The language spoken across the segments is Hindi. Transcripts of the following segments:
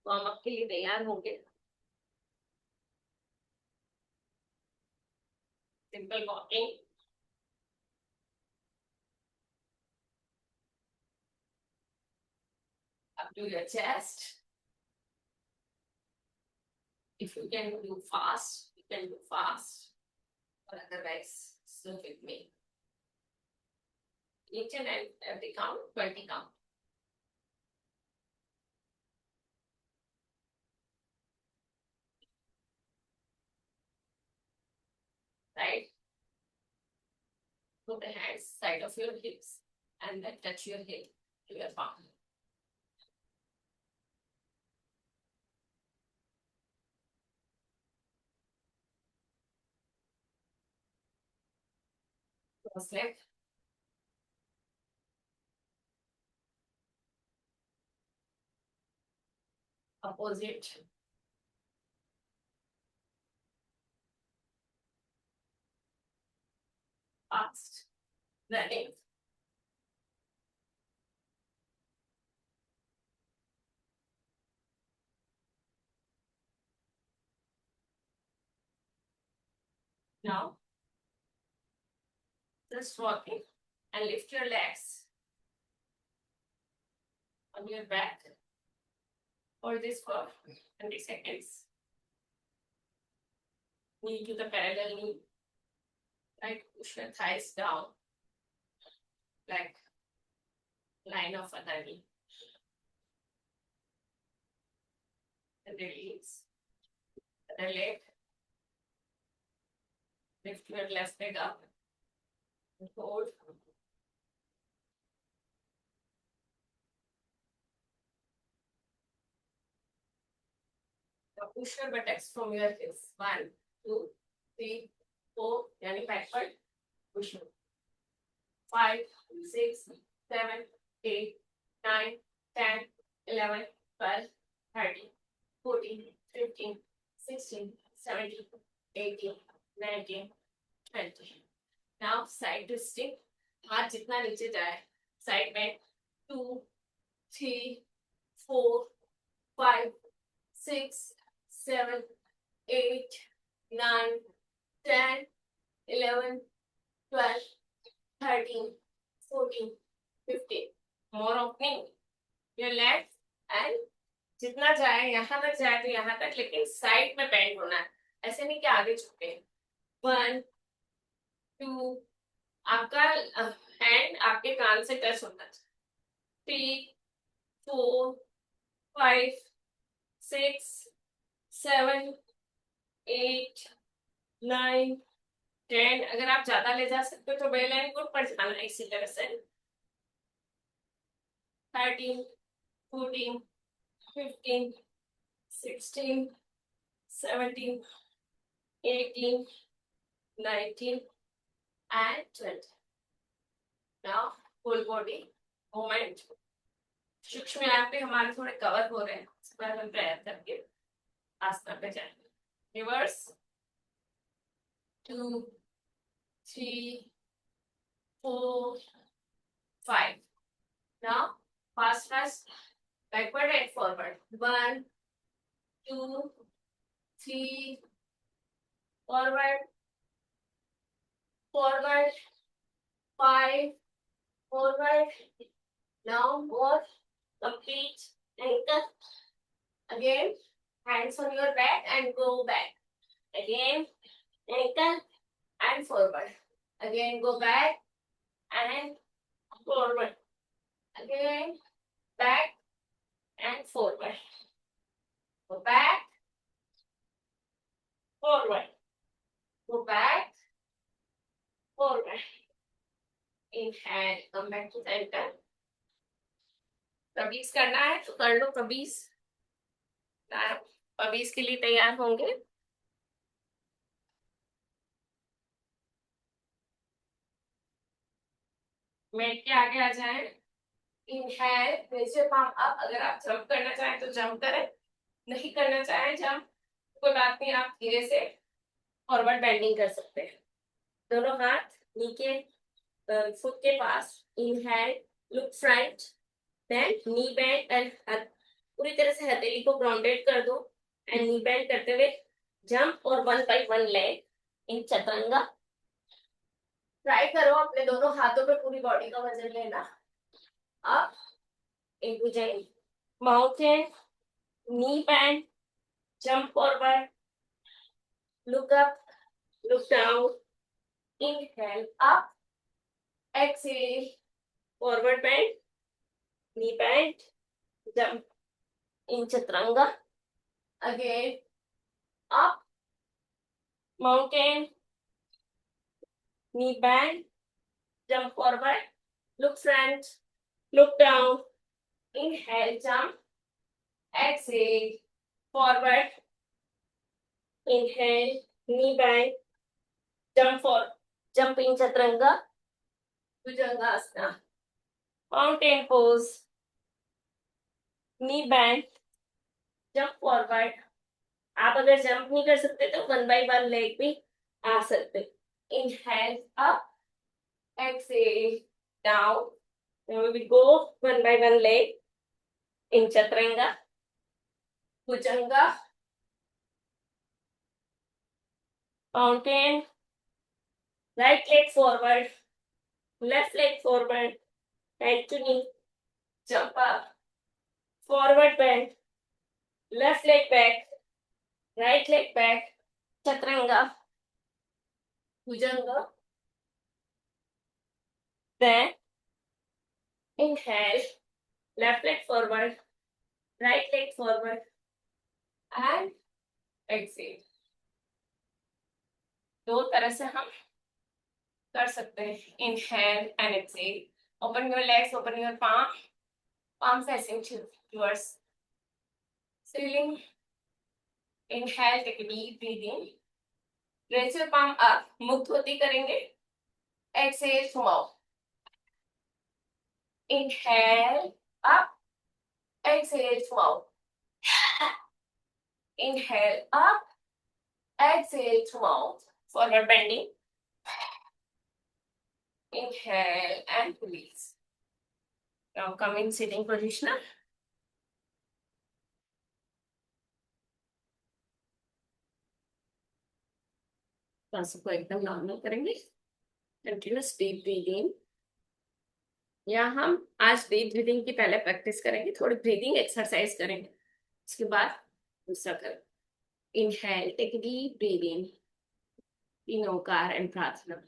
वार्म अप के लिए तैयार होंगे। Simple walking up to your chest. If you can do fast, you can do fast, or otherwise, still with me. Each and every count, 20 count. Right? Put the hands side of your hips and then touch your hip to your palm. Cross leg. Opposite. Fast. Running. Now, just walking and lift your legs on your back. Hold this for 20 seconds. Knee to the parallel knee. Right, push your thighs down, like line of other knee. And release. Other leg. Lift your left leg up. And hold. Now push your buttocks from your hips. 1, 2, 3, 4. Yani backward. Push. 5, 6, 7, 8, 9, 10, 11, 12, 13, 14, 15, 16, 17, 18, 19, 20. Now side twisting. हाथ जितना नीचे जाए साइड में 2, 3, 4, 5, 6, 7, 8, 9, 10, 11, 12, 13, 14, 15. More opening your legs and जितना जाए यहाँ तक जाए तो यहाँ तक, लेकिन साइड में बेंड होना है, ऐसे नहीं कि आगे झुके। 1, 2, आपका हैंड आपके कान से टच होना चाहिए। 3, 4, 5, 6, 7, 8, 9, 10। अगर आप ज्यादा ले जा सकते हो तो बेल लाइन को पर जाना है इसी तरह से। 13, 14, 15, 16, 17, 18, 19 and 20. Now full body movement. सूक्ष्म यहाँ पे हमारे थोड़े कवर हो रहे हैं, इस पर हम प्रयास करके आसना पे जाएंगे। Reverse 2, 3, 4, 5. Now fast backward and forward. 1, 2, 3, forward, 5, forward. Now more complete ankle. Again, hands on your back and go back. Again, ankle and forward. Again, go back and forward. Again, back and forward. Go back, forward. Go back, forward. Inhale, come back to center. कबीज करना है तो कर लो कबीज। कबीज के लिए तैयार होंगे। मैट के आगे आ जाए। इनहेल, नीचे पाम अप। अगर आप जंप करना चाहें तो जंप करें, नहीं करना चाहें जंप कोई बात नहीं, आप धीरे से फॉरवर्ड बेंडिंग कर सकते हैं। दोनों हाथ नीचे फुट के पास। Inhale, look front, then knee bend and पूरी तरह से हथेली को ग्राउंडेड कर दो एंड नी बेंड करते हुए जंप और 1 by 1 लेग इन चतरंगा। ट्राई करो अपने दोनों हाथों पे पूरी बॉडी का वजन लेना। Up into giant mountain, knee bend, jump forward, look up, look down, inhale up, exhale, forward bend, knee bend, jump in chaturanga, again up, mountain, knee bend, jump forward, look front, look down, inhale, jump, exhale, forward, inhale, knee bend, jump in chaturanga, bhujangasana, mountain pose, knee bend, jump forward. आप अगर जंप नहीं कर सकते तो 1 by 1 लेग भी आ सकते। Inhale up, exhale down. Now we will go 1 by 1 leg in chaturanga, bhujanga, mountain, right leg forward, left leg forward, head to knee, jump up, forward bend, left leg back, right leg back, chaturanga, bhujanga. Then inhale, left leg forward, right leg forward, and exhale। दो तरह से हम कर सकते हैं। Inhale and exhale. Open your legs, open your palm facing towards ceiling। Inhale, take a deep breathing, raise your palm up, मुक्त होती करेंगे। Exhale through mouth. Inhale up, exhale through mouth। Inhale up, exhale through mouth, forward bending। Inhale and release। Now come in sitting position। सांसों को एकदम नॉर्मल करेंगे। Continuous deep breathing. या हम आज डीप ब्रीदिंग की पहले प्रैक्टिस करेंगे, थोड़ी ब्रीदिंग एक्सरसाइज करेंगे, उसके बाद दूसरा करें। इनहेल, टेक डीप ब्रीदिंग, तीन ओंकार एंड प्रार्थना।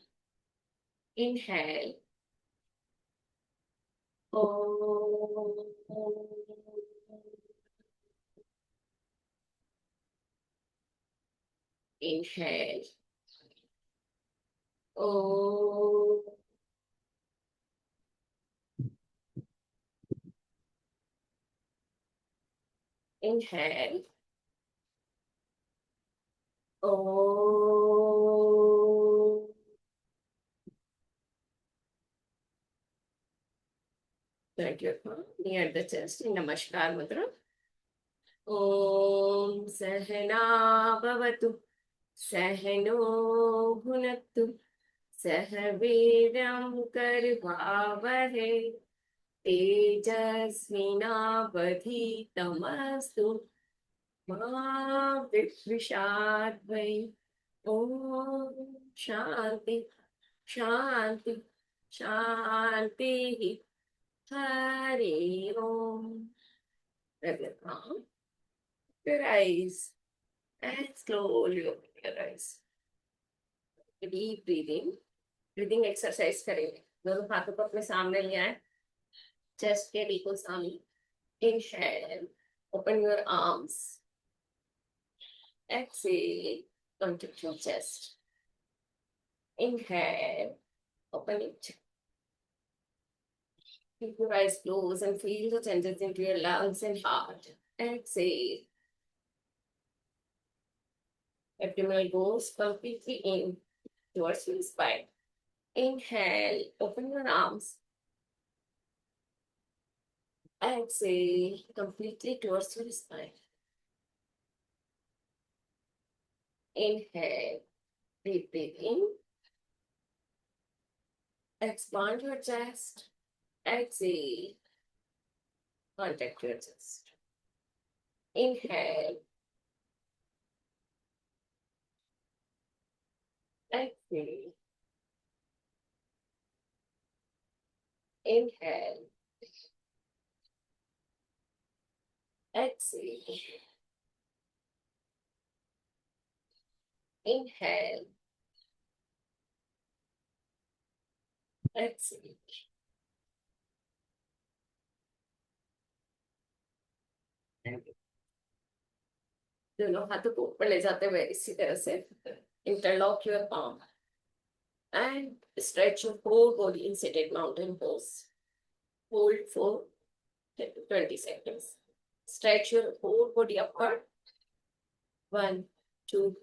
Inhale, inhale, oh, inhale, oh, plant your palm near the chest in Namaskar Mudra। Om Sahana Bhavatu Sahano Bhunaktu सह वीर्यं कर्वावहै तेजस्विनावधीतमस्तु मा विद्विषावहै। ओम शांति शांति शांति। हरि ओम। Rub your palm, your eyes, and slowly open your eyes। Deep breathing, breathing exercise करेंगे। दोनों हाथों को अपने सामने लिया है, चेस्ट के बिल्कुल सामने। Inhale, open your arms. Exhale, contract your chest। Inhale, open it। Keep your eyes closed and feel the changes into your lungs and heart। Exhale, abdominal goes completely in towards your spine। Inhale, open your arms। Exhale, completely towards your spine। Inhale, deep breathe in, expand your chest, exhale, Contact your chest. Inhale. Exhale. Inhale. Exhale. Inhale. Exhale. दोनों हाथों को ऊपर ले जाते हुए इसी तरह से interlock your palm and stretch your whole body in seated mountain pose. Hold for 20 seconds. Stretch your whole body upward. 1, 2,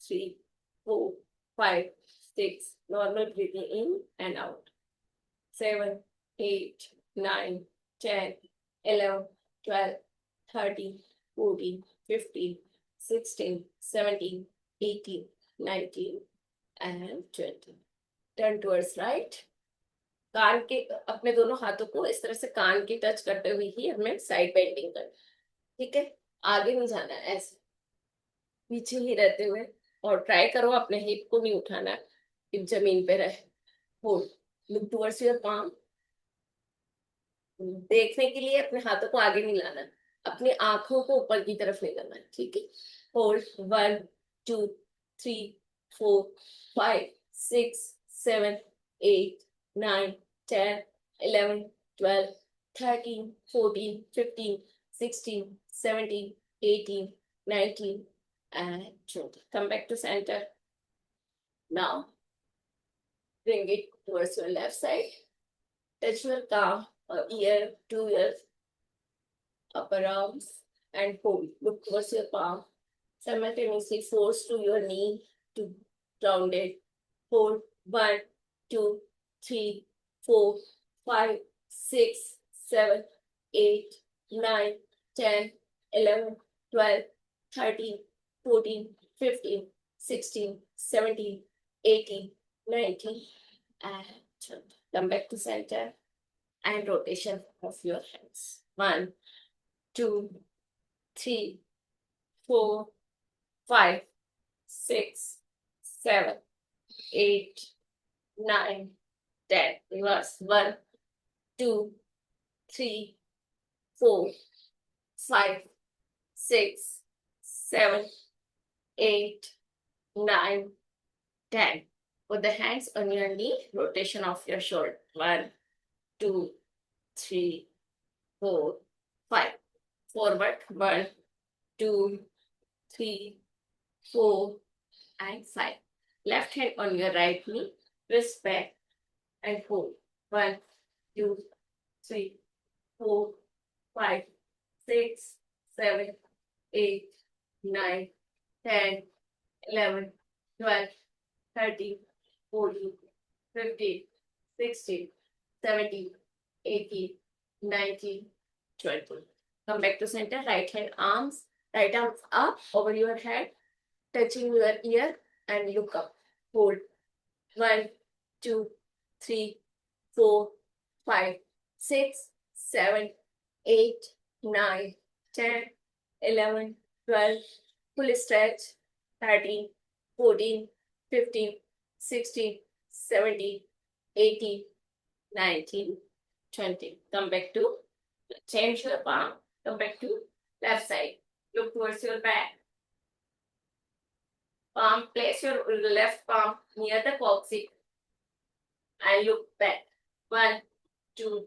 3, 4, 5, 6. Normal breathing in and out. 7, 8, 9, 10, 11, 12, 13, 14, 15, 16, 17, 18, 19, and 20. Turn towards right. कान के अपने दोनों हाथों को इस तरह से कान की टच करते हुए ही हमें साइड बेंडिंग करना, ठीक है? आगे नहीं जाना है, ऐसे पीछे ही रहते हुए, और ट्राई करो अपने हिप को नहीं उठाना, हिप जमीन पे रहे. Hold, look towards your palm. देखने के लिए अपने हाथों को आगे नहीं लाना, अपनी आंखों को ऊपर की तरफ ले जाना, ठीक है? Hold. 1, 2, 3, 4, 5, 6, 7, 8, 9, 10, 11, 12, 13, 14, 15, 16, 17, 18, 19, and 20. Come back to center. Now, bring it towards your left side. Touch your palm or ear to your upper arms and hold. Look towards your palm. Simultaneously force to your knee to ground it. Hold. 1, 2, 3, 4, 5, 6, 7, 8, 9, 10, 11, 12, 13, 14, 15, 16, 17, 18, 19, and 20. Come back to center and rotation of your hands. 1, 2, 3, 4, 5, 6, 7, 8, 9, 10. Reverse. 1, 2, 3, 4, 5, 6, 7, 8, 9, 10. Put the hands on your knee, rotation of your shoulder. 1, 2, 3, 4, 5. Forward. 1, 2, 3, 4, and 5. Left hand on your right knee, twist back and hold. 1, 2, 3, 4, 5, 6, 7, 8, 9, 10, 11, 12, 13, 14, 15, 16, 17, 18, 19, 20. Come back to center. Right hand arms, right arms up over your head, touching your ear, and look up. Hold. 1, 2, 3, 4, 5, 6, 7, 8, 9, 10, 11, 12. Full stretch. 13, 14, 15, 16, 17, 18, 19, 20. Come back to, change your palm. Come back to left side. Look towards your back. Palm, place your left palm near the coccyx and look back. 1, 2,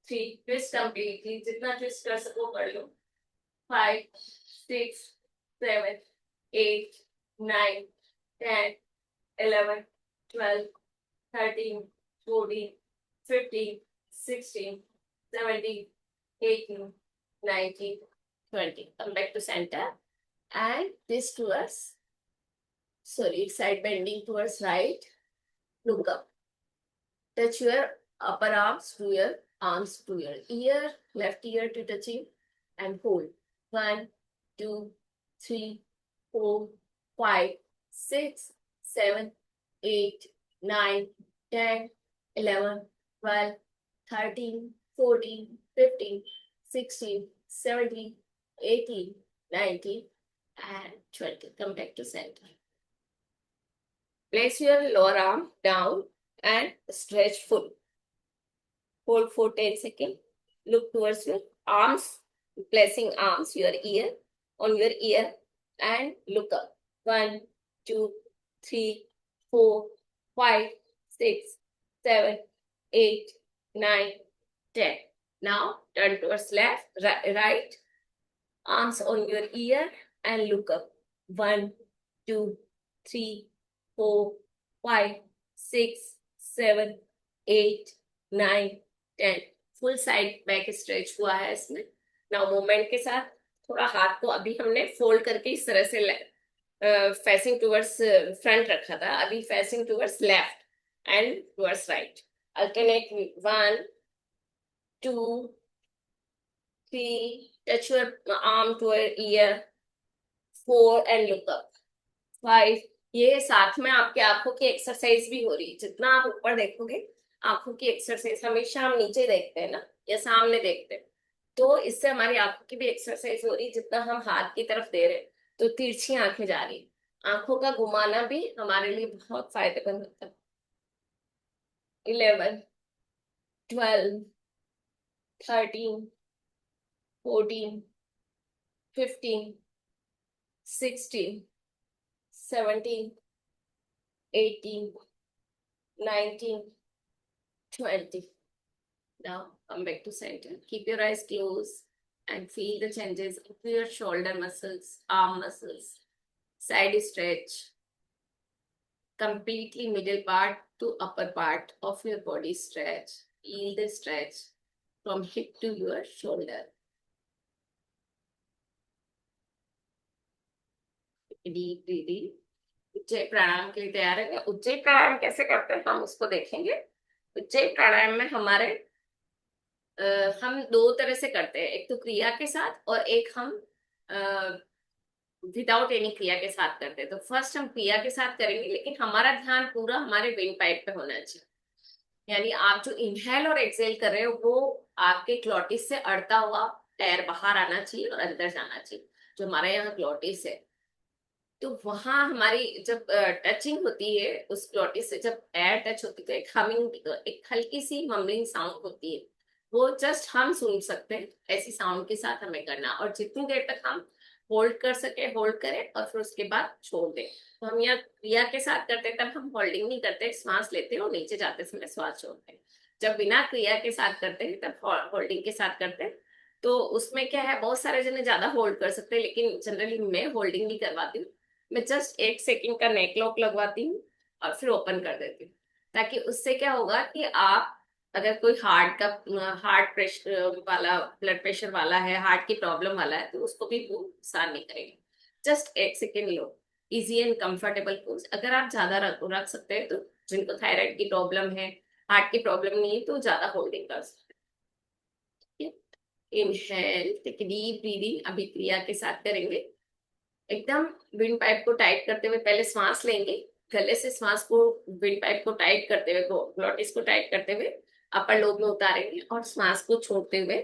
3. Twist completely. जितना twist कर सको कर लो. 5, 6, 7, 8, 9, 10, 11, 12, 13, 14, 15, 16, 17, 18, 19, 20. Come back to center and this towards, sorry, side bending towards right. Look up. Touch your upper arms to your arms to your ear, left ear to touching, and hold. 1, 2, 3, 4, 5, 6, 7, 8, 9, 10, 11, 12, 13, 14, 15, 16, 17, 18, 19, and 20. Come back to center. Place your lower arm down and stretch full. Hold for 10 seconds. Look towards your arms, placing arms, your ear, on your ear, and look up. 1, 2, 3, 4, 5, 6, 7, 8, 9, 10. Now turn towards left, right, arms on your ear, and look up. 1, 2, 3, 4, 5, 6, 7, 8, 9, 10. Full side back stretch हुआ है इसमें. नाउ मूवमेंट के साथ थोड़ा हाथ को अभी हमने फोल्ड करके इस तरह से फेसिंग टुवर्ड्स फ्रंट रखा था, अभी facing towards left and towards right. Alternate. 1, 2, 3, touch your arm to your ear. 4 and look up. 5. ये साथ में आपके आंखों की एक्सरसाइज भी हो रही है. जितना आप ऊपर देखोगे आंखों की एक्सरसाइज, हमेशा हम नीचे देखते हैं ना या सामने देखते हैं, तो इससे हमारी आंखों की भी एक्सरसाइज हो रही है. जितना हम हाथ की तरफ दे रहे हैं तो तिरछी आंखें जा रही है. आंखों का घुमाना भी हमारे लिए बहुत फायदेमंद होता है. 11, 12, 13, 14, 15, 16, 17, 18, 19, 20. Now come back to center. Keep your eyes closed and feel the changes of your shoulder muscles, arm muscles, side stretch, completely middle part to upper part of your body stretch. Feel the stretch from hip to your shoulder. Deep breathing. Ujjayi प्राणायाम के लिए तैयार है. उज्जयी प्राणायाम कैसे करते हैं हम उसको देखेंगे. उज्जयी प्राणायाम में हमारे हम दो तरह से करते हैं. एक तो क्रिया के साथ और एक हम विदाउट एनी क्रिया के साथ करते हैं. तो फर्स्ट हम क्रिया के साथ करेंगे, लेकिन हमारा ध्यान पूरा हमारे विंड पाइप पे होना चाहिए. यानी आप जो इनहेल और एक्सेल कर रहे हो वो आपके ग्लॉटिस से अड़ता हुआ एयर बाहर आना चाहिए और अंदर जाना चाहिए. जो हमारा यहाँ ग्लॉटिस है तो वहां हमारी जब टचिंग होती है उस ग्लॉटिस से, जब एयर टच होती है तो एक हमिंग, एक हल्की सी मम्बलिंग साउंड होती है. वो जस्ट हम सुन सकते हैं. ऐसी साउंड के साथ हमें करना, और जितनी देर तक हम होल्ड कर सके होल्ड करें और फिर उसके बाद छोड़ दें. तो हम यहाँ क्रिया के साथ करते हैं तब हम होल्डिंग नहीं करते, श्वास लेते हैं और नीचे जाते समय श्वास छोड़ते हैं. जब बिना क्रिया के साथ करते हैं तब होल्डिंग के साथ करते हैं. तो उसमें क्या है, बहुत सारे जने ज्यादा होल्ड कर सकते हैं, लेकिन जनरली मैं होल्डिंग नहीं करवाती हूँ. मैं जस्ट 1 सेकंड का नेक लॉक लगवाती हूँ और फिर ओपन कर देती हूँ. ताकि उससे क्या होगा कि आप अगर कोई हार्ट प्रेशर वाला, ब्लड प्रेशर वाला है, हार्ट की प्रॉब्लम वाला है, तो उसको भी वो नुकसान नहीं करेंगे. Just 1 second low. Easy and comfortable pose. अगर आप ज्यादा रख सकते हैं तो जिनको थायराइड की प्रॉब्लम है, हार्ट की प्रॉब्लम नहीं है, तो ज्यादा होल्डिंग कर सकते हैं. Inhale, take deep breathing. अभी क्रिया के साथ करेंगे. एकदम विंड पाइप को टाइट करते हुए पहले श्वास लेंगे. गले से श्वास को, विंड पाइप को टाइट करते हुए, ग्लॉटिस को टाइट करते हुए अपर लोब में उतारेंगे और श्वास को छोड़ते हुए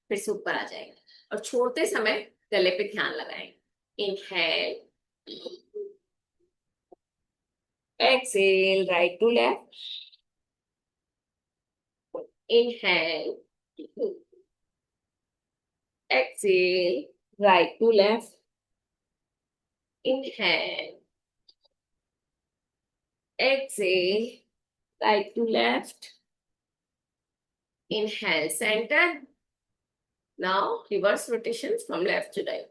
फिर से ऊपर आ जाएंगे. और छोड़ते समय गले पे ध्यान लगाएंगे. Inhale, exhale, right to left. Inhale, exhale, right to left. Inhale, exhale, right to left. Inhale, center. Now reverse rotations from left to right.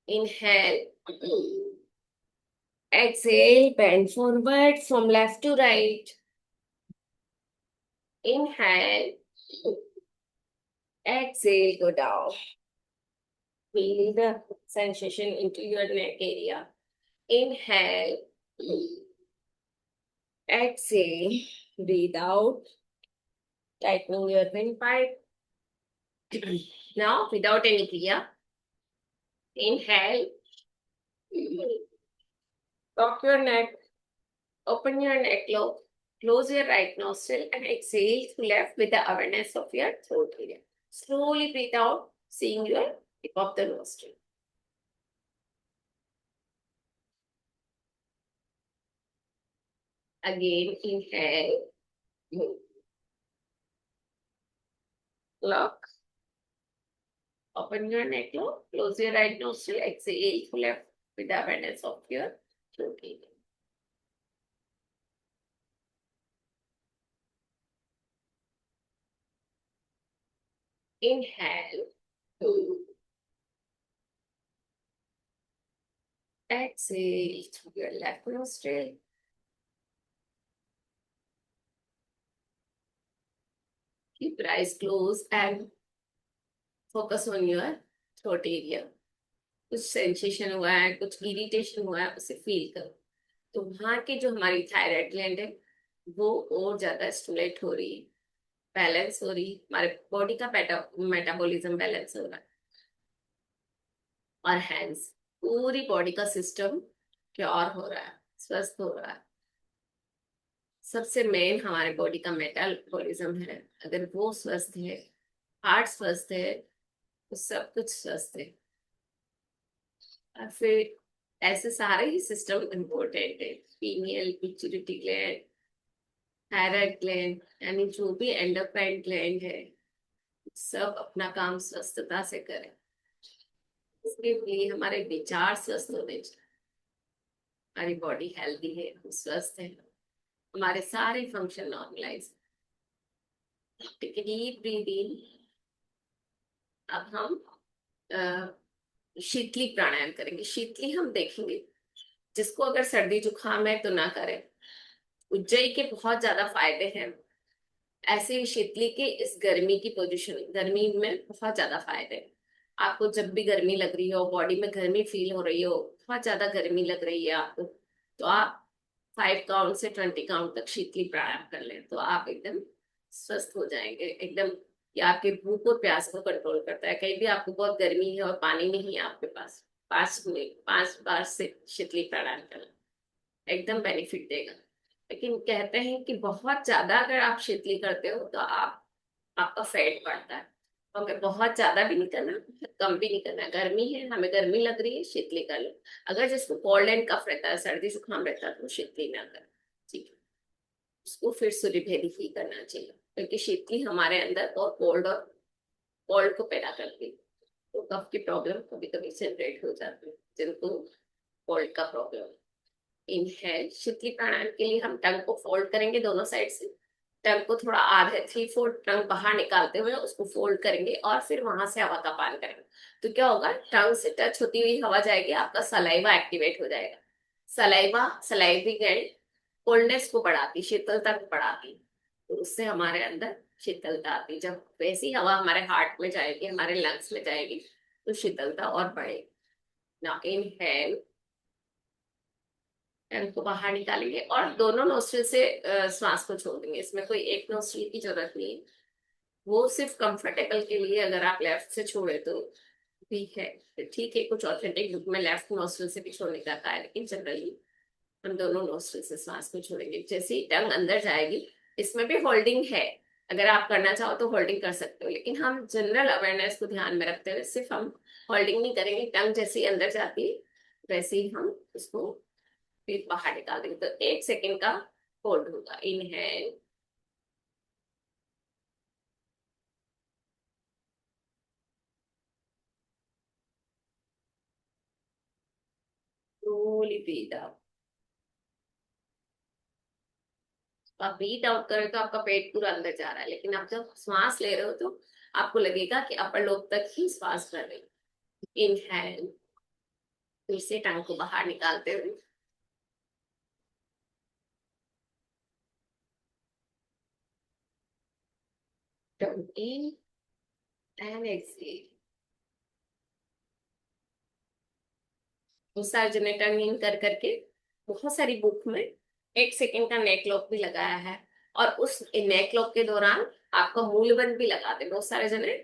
Inhale, exhale, bend forward from left to right. Inhale, exhale, go down. Feel the sensation into your neck area. Inhale, exhale, breathe out, tightening your windpipe. Now, without any kriya, inhale, lock your neck, open your neck lobe, close your right nostril, and exhale to left with the awareness of your throat area. Slowly breathe out seeing your tip of the nostril. Again, inhale, move, lock, open your neck, lock, close your right nostril, exhale to left with the awareness of your throat area. Inhale, two, exhale through your left nostril. Keep your eyes closed and focus on your throat area. कुछ सेंसेशन हुआ है, कुछ इरिटेशन हुआ है, उसे फील करो. तो वहां के जो हमारी थायराइड ग्लैंड है वो और ज्यादा स्टिमुलेट हो रही है, बैलेंस हो रही है, हमारे बॉडी का मेटाबॉलिज्म बैलेंस हो रहा है. और हैंड्स, पूरी बॉडी का सिस्टम क्योर हो रहा है, स्वस्थ हो रहा है. सबसे मेन हमारे बॉडी का मेटाबॉलिज्म है. अगर वो स्वस्थ है, हार्ट स्वस्थ है, तो सब कुछ स्वस्थ है. और फिर ऐसे सारे ही सिस्टम इम्पोर्टेंट है. Pineal, pituitary gland, thyroid gland, यानी जो भी एंडोक्राइन ग्लैंड है, सब अपना काम स्वस्थता से करें. इसके लिए हमारे विचार स्वस्थ होने चाहिए. हमारी बॉडी हेल्दी है, हम स्वस्थ है, हमारे सारे function normalise. Take a deep breath in. अब हम शीतली प्राणायाम करेंगे. शीतली हम देखेंगे, जिसको अगर सर्दी जुकाम है तो ना करें. उज्जई के बहुत ज्यादा फायदे हैं. ऐसे ही शीतली के इस गर्मी की पोजीशन, गर्मी में बहुत ज्यादा फायदे हैं. आपको जब भी गर्मी लग रही हो, बॉडी में गर्मी फील हो रही हो, बहुत ज्यादा गर्मी लग रही है आपको, तो आप 5 काउंट से 20 काउंट तक शीतली प्राणायाम कर लें तो आप एकदम स्वस्थ हो जाएंगे एकदम. ये आपके भूख और प्यास को कंट्रोल करता है. कहीं भी आपको बहुत गर्मी है और पानी नहीं है आपके पास, 5 बार से शीतली प्राणायाम करना एकदम बेनिफिट देगा. लेकिन कहते हैं कि बहुत ज्यादा अगर आप शीतली करते हो तो आपका फैट बढ़ता है. तो हमें बहुत ज्यादा भी नहीं करना, कम भी नहीं करना. गर्मी है, हमें गर्मी लग रही है, शीतली कर लो. अगर जिसको कोल्ड एंड कफ रहता है, सर्दी जुकाम रहता है, तो शीतली ना कर. ठीक है, उसको फिर सूर्य भेदी ही करना चाहिए, क्योंकि शीतली हमारे अंदर और कोल्ड को पैदा करती है. तो कफ की प्रॉब्लम कभी कभी जनरेट हो जाती है जिनको कोल्ड का प्रॉब्लम. इनहेल, शीतली प्राणायाम के लिए हम टंग को फोल्ड करेंगे दोनों साइड से. टंग को थोड़ा आधे 3/4 टंग बाहर निकालते हुए उसको फोल्ड करेंगे और फिर वहां से हवा का पान करेंगे. तो क्या होगा, टंग से टच होती हुई हवा जाएगी, आपका सलाइवा एक्टिवेट हो जाएगा. सलाइवी ग्लैंड कोल्डनेस को बढ़ाती, शीतलता को बढ़ाती. तो उससे हमारे अंदर शीतलता आती. जब वैसी हवा हमारे हार्ट में जाएगी, हमारे लंग्स में जाएगी, तो शीतलता और बढ़ेगी. ना इनहेल, को बाहर निकालेंगे और दोनों नोस्ट्रिल से श्वास को छोड़ देंगे. इसमें कोई एक नोस्ट्रिल की जरूरत नहीं है. वो सिर्फ कंफर्टेबल के लिए अगर आप लेफ्ट से छोड़े तो ठीक है. ठीक है, कुछ ऑथेंटिक बुक में लेफ्ट नोस्ट्रिल से भी छोड़ने का कहा है, लेकिन जनरली हम दोनों नोस्ट्रिल से श्वास को छोड़ेंगे. जैसे ही टंग अंदर जाएगी, इसमें भी होल्डिंग है, अगर आप करना चाहो तो होल्डिंग कर सकते हो, लेकिन हम जनरल अवेयरनेस को ध्यान में रखते हुए सिर्फ हम होल्डिंग नहीं करेंगे. टंग जैसे ही अंदर जाती है वैसे ही हम उसको फिर बाहर निकाल देंगे. तो 1 सेकेंड का होल्ड होगा. Inhale, slowly breathe out. आप ब्रीथ आउट करें तो आपका पेट पूरा अंदर जा रहा है, लेकिन आप जब श्वास ले रहे हो तो आपको लगेगा कि अपर लोब तक ही श्वास कर रहे हो. इनहेल, फिर से टांग को बाहर निकालते हुए. Turn in and exhale. उस सार्वजनिक टर्न इन कर करके बहुत सारी बुक में 1 सेकेंड का नेक लॉक भी लगाया है. और उस नेक लॉक के दौरान आपका मूलबंद भी लगाते हैं बहुत सारे जने.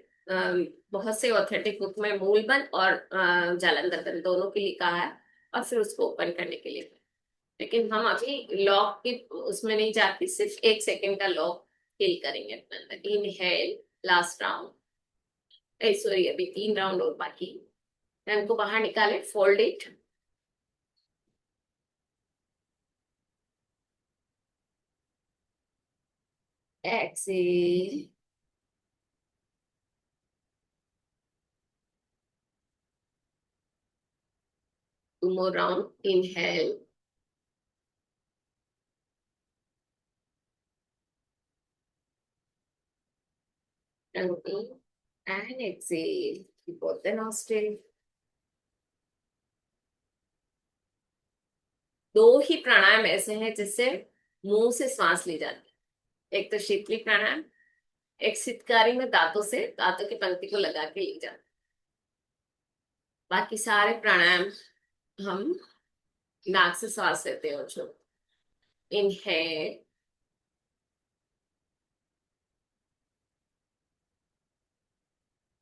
बहुत से ऑथेंटिक बुक में मूलबंद और जालंधर बंद दोनों के लिए कहा है, और फिर उसको ओपन करने के लिए. लेकिन हम अभी लॉक के उसमें नहीं जाती, सिर्फ 1 सेकेंड का लॉक फील करेंगे अपने अंदर. Inhale, last round. सॉरी, अभी 3 राउंड और बाकी। टंग को बाहर निकाले, fold it, exhale, two more round, inhale, tongue in and exhale, both the nostril। दो ही प्राणायाम ऐसे हैं जिससे मुंह से सांस ली जाती है, एक तो शीतली प्राणायाम, एक सितकारी में दांतों से दांतों की पंक्ति को लगा के ली जाती। बाकी सारे प्राणायाम हम नाक से सांस लेते हैं और छोड़ते। Inhale,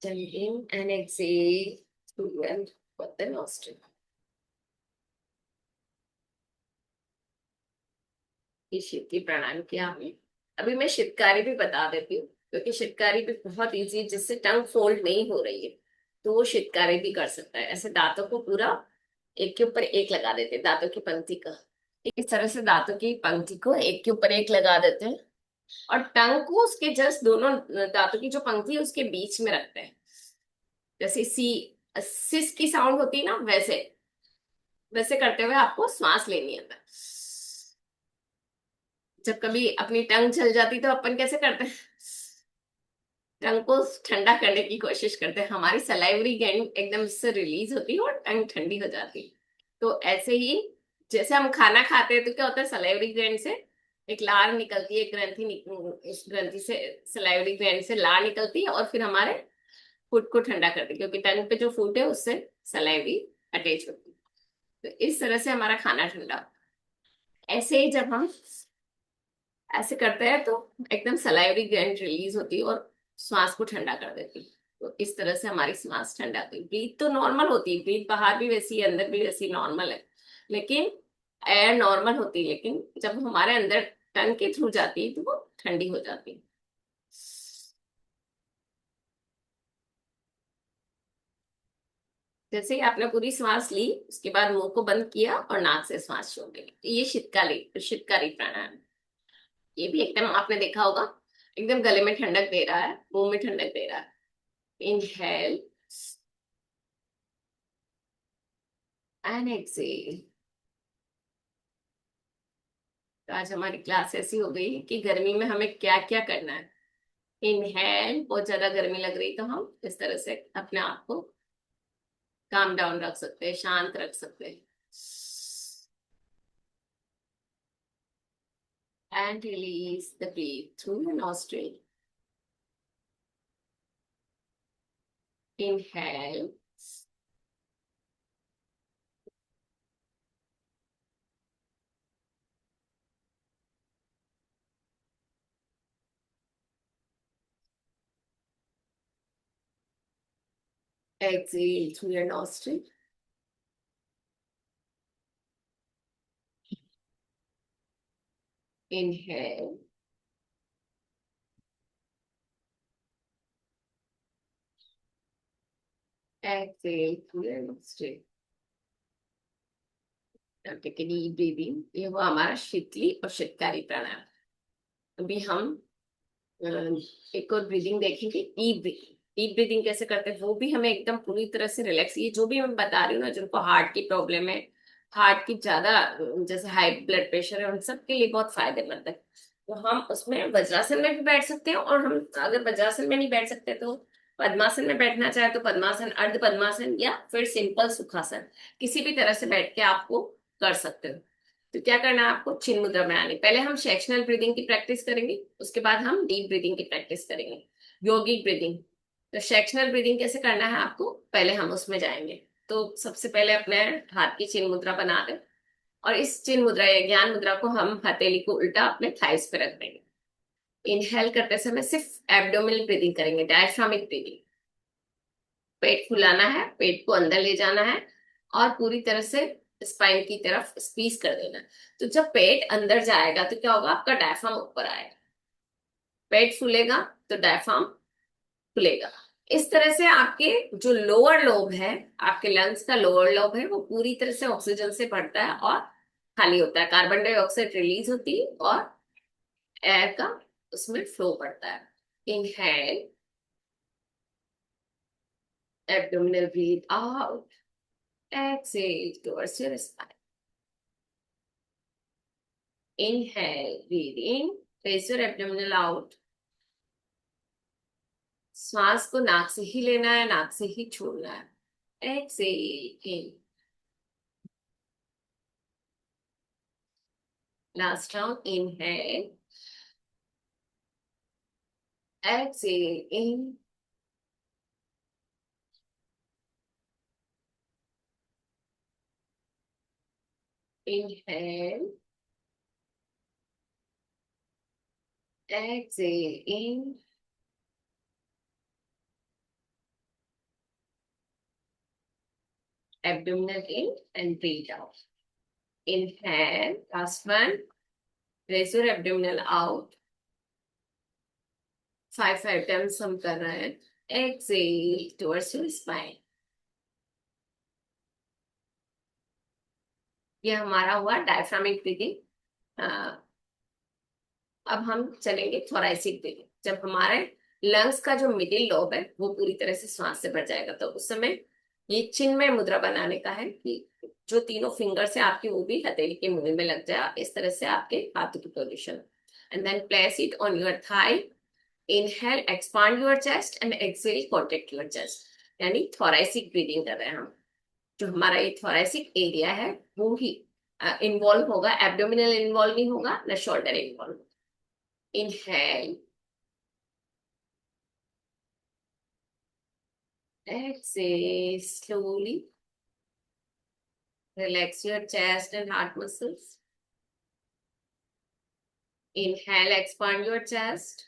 in and exhale through and with the nostril। ये शीतली प्राणायाम किया हमने। अभी मैं शितकारी भी बता देती हूँ, क्योंकि शितकारी भी बहुत इजी है, जिससे टंग फोल्ड नहीं हो रही है, तो वो शितकारी भी कर सकता है। ऐसे दांतों को पूरा एक के ऊपर एक लगा देते हैं, दांतों की पंक्ति का, इस तरह से दांतों की पंक्ति को एक के ऊपर एक लगा देते हैं, और टंग को उसके जस्ट दोनों दांतों की जो पंक्ति है उसके बीच में रखते हैं। जैसे सी सिस की साउंड होती है ना, वैसे वैसे करते हुए आपको श्वास लेनी है अंदर। जब कभी अपनी टंग जल जाती तो अपन कैसे करते हैं, टंग को ठंडा करने की कोशिश करते हैं, हमारी सलाइवरी ग्लैंड एकदम इससे रिलीज होती है और टंग ठंडी हो जाती है। तो ऐसे ही जैसे हम खाना खाते हैं तो क्या होता है, सलाइवरी ग्लैंड से एक लार निकलती है, इस ग्रंथि से, सलाइवरी ग्लैंड से लार निकलती है और फिर हमारे फूड को ठंडा करती है, क्योंकि टंग पे जो फूड है उससे सलाइवरी अटैच होती है। तो इस तरह से हमारा खाना ठंडा होता है। ऐसे ही जब हम ऐसे करते हैं तो एकदम सलाइवरी ग्लैंड रिलीज होती है और श्वास को ठंडा कर देती है। तो इस तरह से हमारी श्वास ठंडा होती है। ब्रीथ तो नॉर्मल होती है, ब्रीथ बाहर भी वैसी है, अंदर भी वैसी नॉर्मल है, लेकिन एयर नॉर्मल होती है, लेकिन जब हमारे अंदर टंग के थ्रू जाती है तो वो ठंडी हो जाती है। जैसे ही आपने पूरी सांस ली, उसके बाद मुंह को बंद किया और नाक से सांस छोड़ दी, ये शीतकारी प्राणायाम। ये भी एकदम आपने देखा होगा, एकदम गले में ठंडक दे रहा है, मुंह में ठंडक दे रहा है। Inhale and exhale. तो आज हमारी क्लास ऐसी हो गई कि गर्मी में हमें क्या क्या करना है। इनहेल, बहुत ज्यादा गर्मी लग रही तो हम इस तरह से अपने आप को काम डाउन रख सकते हैं, शांत रख सकते हैं। And release the breath through your nostril. Inhale, exhale through your nostril। Inhale, exhale through your nostril। Now take a deep breathing। ये हुआ हमारा शीतली और शीतकारी प्राणायाम। अभी हम अ, एक और ब्रीदिंग देखेंगे, डीप ब्रीदिंग। डीप ब्रीदिंग कैसे करते हैं वो भी हमें एकदम पूरी तरह से रिलैक्स, ये जो भी मैं बता रही हूँ ना, जिनको हार्ट की प्रॉब्लम है, हार्ट की ज्यादा जैसे हाई ब्लड प्रेशर है, उन सब के लिए बहुत फायदेमंद है। तो हम उसमें वज्रासन में भी बैठ सकते हैं, और हम अगर वज्रासन में नहीं बैठ सकते तो पद्मासन में बैठना चाहे तो पद्मासन, अर्ध पद्मासन, या फिर सिंपल सुखासन, किसी भी तरह से बैठ के आपको कर सकते हो। तो क्या करना है आपको, चिन्ह मुद्रा बनानी। पहले हम सेक्शनल ब्रीदिंग की प्रैक्टिस करेंगे, उसके बाद हम डीप ब्रीदिंग की प्रैक्टिस करेंगे, योगिक ब्रीदिंग। तो सेक्शनल ब्रीदिंग कैसे करना है आपको, पहले हम उसमें जाएंगे। तो सबसे पहले अपने हाथ की चिन्ह मुद्रा बना दें, और इस चिन्ह मुद्रा या ज्ञान मुद्रा को हम हथेली को उल्टा अपने थाइस पे रख देंगे। इनहेल करते समय सिर्फ एब्डोमिनल ब्रीदिंग करेंगे, डायफ्रामिक ब्रीदिंग। पेट फुलाना है, पेट को अंदर ले जाना है, और पूरी तरह से स्पाइन की तरफ स्क्वीज कर देना है। तो जब पेट अंदर जाएगा तो क्या होगा, आपका डायफ्राम ऊपर आएगा, पेट फूलेगा तो डायफ्राम खुलेगा। इस तरह से आपके जो लोअर लोब है, आपके लंग्स का लोअर लोब है, वो पूरी तरह से ऑक्सीजन से भरता है और खाली होता है। कार्बन डाइऑक्साइड रिलीज होती है और एयर का उसमें फ्लो बढ़ता है। Inhale, abdominal breathe out, exhale towards your spine. Inhale, breathe in, raise your abdominal out. श्वास को नाक से ही लेना है, नाक से ही छोड़ना है। Exhale in. Last round, inhale, exhale in. Inhale, exhale in. Abdominal in and breathe out. Inhale, last one. Raise your abdominal out. 5 times हम कर रहे हैं. Exhale towards your spine. ये हमारा हुआ डायफ्रामिक ब्रीदिंग। अब हम चलेंगे थोरैसिक ब्रीदिंग। जब हमारे लंग्स का जो मिडिल लोब है वो पूरी तरह से श्वास से भर जाएगा, तो उस समय ये चिन्मय मुद्रा बनाने का है कि जो तीनों फिंगर से आपकी वो भी हथेली के मुंह में लग जाए, इस तरह से आपके हाथों की position. And then place it on your thigh. Inhale, expand your chest and exhale, contract your chest. यानी थोरैसिक ब्रीदिंग कर रहे हैं हम। जो हमारा ये थोरैसिक एरिया है वो ही इन्वॉल्व होगा, एब्डोमिनल इन्वॉल्व नहीं होगा, न shoulder involve. Inhale, exhale slowly. Relax your chest and heart muscles. Inhale, expand your chest.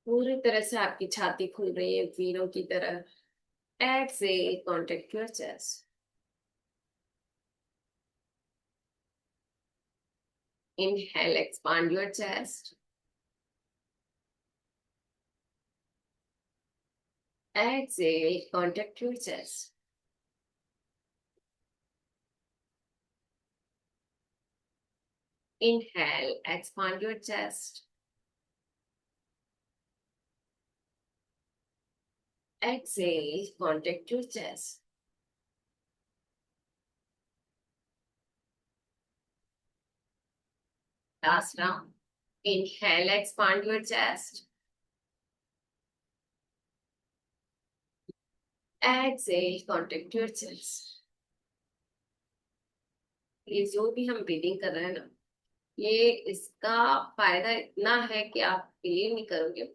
पूरी तरह से आपकी छाती खुल रही है वीरों की तरह। Exhale, contract your chest. Inhale, expand your chest. Exhale, contract your chest. Inhale, expand your chest. Exhale, contract your chest. Last round. Inhale, expand your chest. Exhale, contract your chest. ये जो भी हम ब्रीदिंग कर रहे हैं ना, ये इसका फायदा इतना है कि आप बिलीव नहीं करोगे।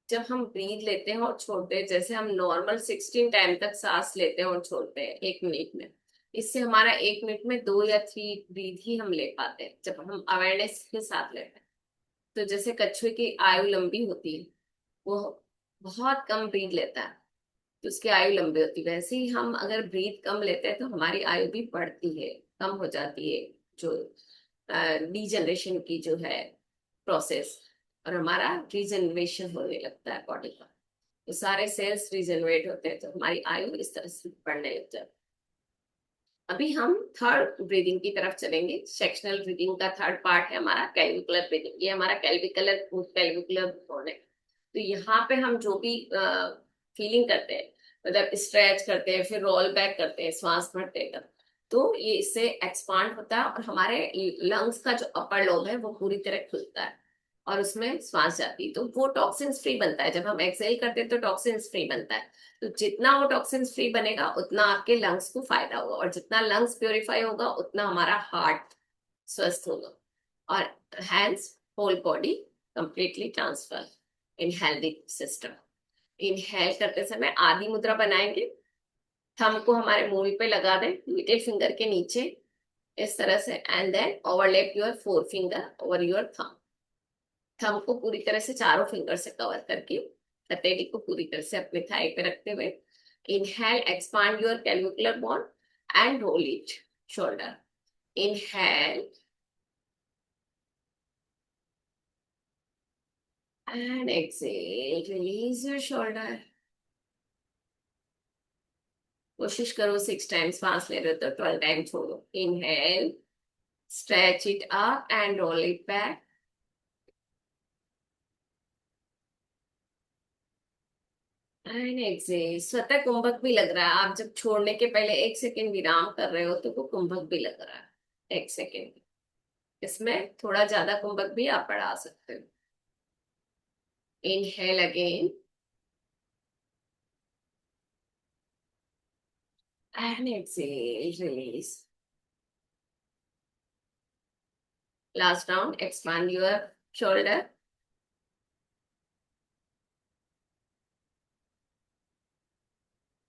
जब हम ब्रीद लेते हैं और छोड़ते हैं, जैसे हम नॉर्मल 16 टाइम तक सांस लेते हैं और छोड़ते हैं 1 मिनट में, इससे हमारा 1 मिनट में 2 या 3 ब्रीद ही हम ले पाते हैं जब हम अवेयरनेस के साथ लेते हैं। तो जैसे कछुए की आयु लंबी होती है, वो बहुत कम ब्रीद लेता है तो उसकी आयु लंबी होती है। वैसे ही हम अगर ब्रीथ कम लेते हैं तो हमारी आयु भी बढ़ती है, कम हो जाती है, जो डीजनरेशन की जो है प्रोसेस, और हमारा रीजनरेशन होने लगता है बॉडी का। तो सारे सेल्स रीजनरेट होते हैं तो हमारी आयु इस तरह से बढ़ने लगता है। अभी हम थर्ड ब्रीदिंग की तरफ चलेंगे। सेक्शनल ब्रीदिंग का थर्ड पार्ट है हमारा कैल्विकुलर ब्रीदिंग। ये हमारा कैल्विकुलर कैल्विकुलर बोन है। तो यहाँ पे हम जो भी फीलिंग करते हैं, मतलब स्ट्रेच करते हैं, फिर रोल बैक करते हैं श्वास भरते हैं, तो ये इससे एक्सपांड होता है और हमारे लंग्स का जो अपर लोब है वो पूरी तरह खुलता है और उसमें श्वास जाती है, तो वो टॉक्सिन्स फ्री बनता है। जब हम एक्सहेल करते हैं तो टॉक्सिन्स फ्री बनता है। तो जितना वो टॉक्सिन्स फ्री बनेगा उतना आपके लंग्स को फायदा होगा, और जितना लंग्स प्योरीफाई होगा उतना हमारा हार्ट स्वस्थ होगा और hands whole body completely transfer in healthy system. Inhale करते समय आदि मुद्रा बनाएंगे। थंब को हमारे मूल पे लगा दें, लिटिल फिंगर के नीचे इस तरह से, and then overlap your four finger over your thumb. Thumb को पूरी तरह से चारों फिंगर से कवर करके हथेली को पूरी तरह से अपने थाई पे रखते हुए inhale, expand your clavicular bone and roll it shoulder. Inhale, And exhale, release your shoulder. कोशिश करो 6 टाइम्स सांस ले रहे हो तो 12 टाइम छोड़ो. Inhale, stretch it up and roll it back. And exhale. स्वतः कुंभक भी लग रहा है. आप जब छोड़ने के पहले 1 सेकेंड विराम कर रहे हो तो वो कुंभक भी लग रहा है. 1 सेकेंड. इसमें थोड़ा ज्यादा कुंभक भी आप बढ़ा सकते हो. Inhale again and exhale, release. Last round, expand your shoulder.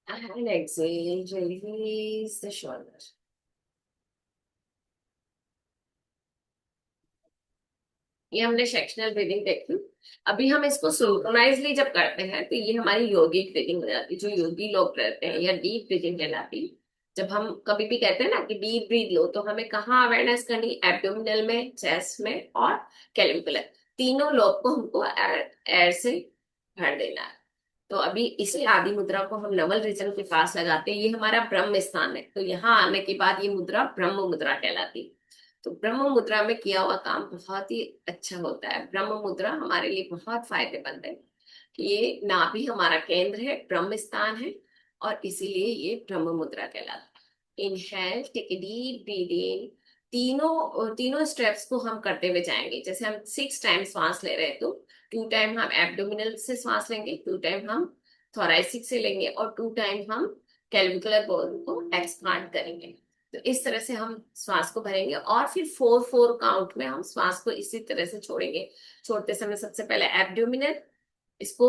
And exhale, release the shoulder. ये हमने सेक्शनल ब्रीदिंग देखी. अभी हम इसको सिंक्रोनाइजली जब करते हैं तो ये हमारी योगिक ब्रीदिंग हो जाती है, जो योगी लोग करते हैं, या डीप ब्रीदिंग कहलाती है. जब हम कभी भी कहते हैं ना कि डीप ब्रीथ लो, तो हमें कहाँ अवेयरनेस करनी? एब्डोमिनल में, चेस्ट में और कैलिकुलर. तीनों लोब को हमको एयर से भर देना है. तो अभी इसी आदि मुद्रा को हम नवल रीजन के पास लगाते हैं. ये हमारा ब्रह्म स्थान है. तो यहाँ आने के बाद ये मुद्रा ब्रह्म मुद्रा कहलाती है. तो ब्रह्म मुद्रा में किया हुआ काम बहुत ही अच्छा होता है. ब्रह्म मुद्रा हमारे लिए बहुत फायदेमंद है. ये नाभि हमारा केंद्र है, ब्रह्म स्थान है, और इसीलिए ये ब्रह्म मुद्रा कहलाता है. Inhale, take a deep breath in. तीनों तीनों स्टेप्स को हम करते हुए जाएंगे. जैसे हम 6 टाइम सांस ले रहे हैं तो 2 टाइम हम एब्डोमिनल से सांस लेंगे, 2 टाइम हम थोरैसिक से लेंगे, और 2 टाइम हम कैलविकुलर बोन को एक्सपांड करेंगे. तो इस तरह से हम श्वास को भरेंगे और फिर 4-4 काउंट में हम श्वास को इसी तरह से छोड़ेंगे. छोड़ते समय सबसे पहले एब्डोमिनल, इसको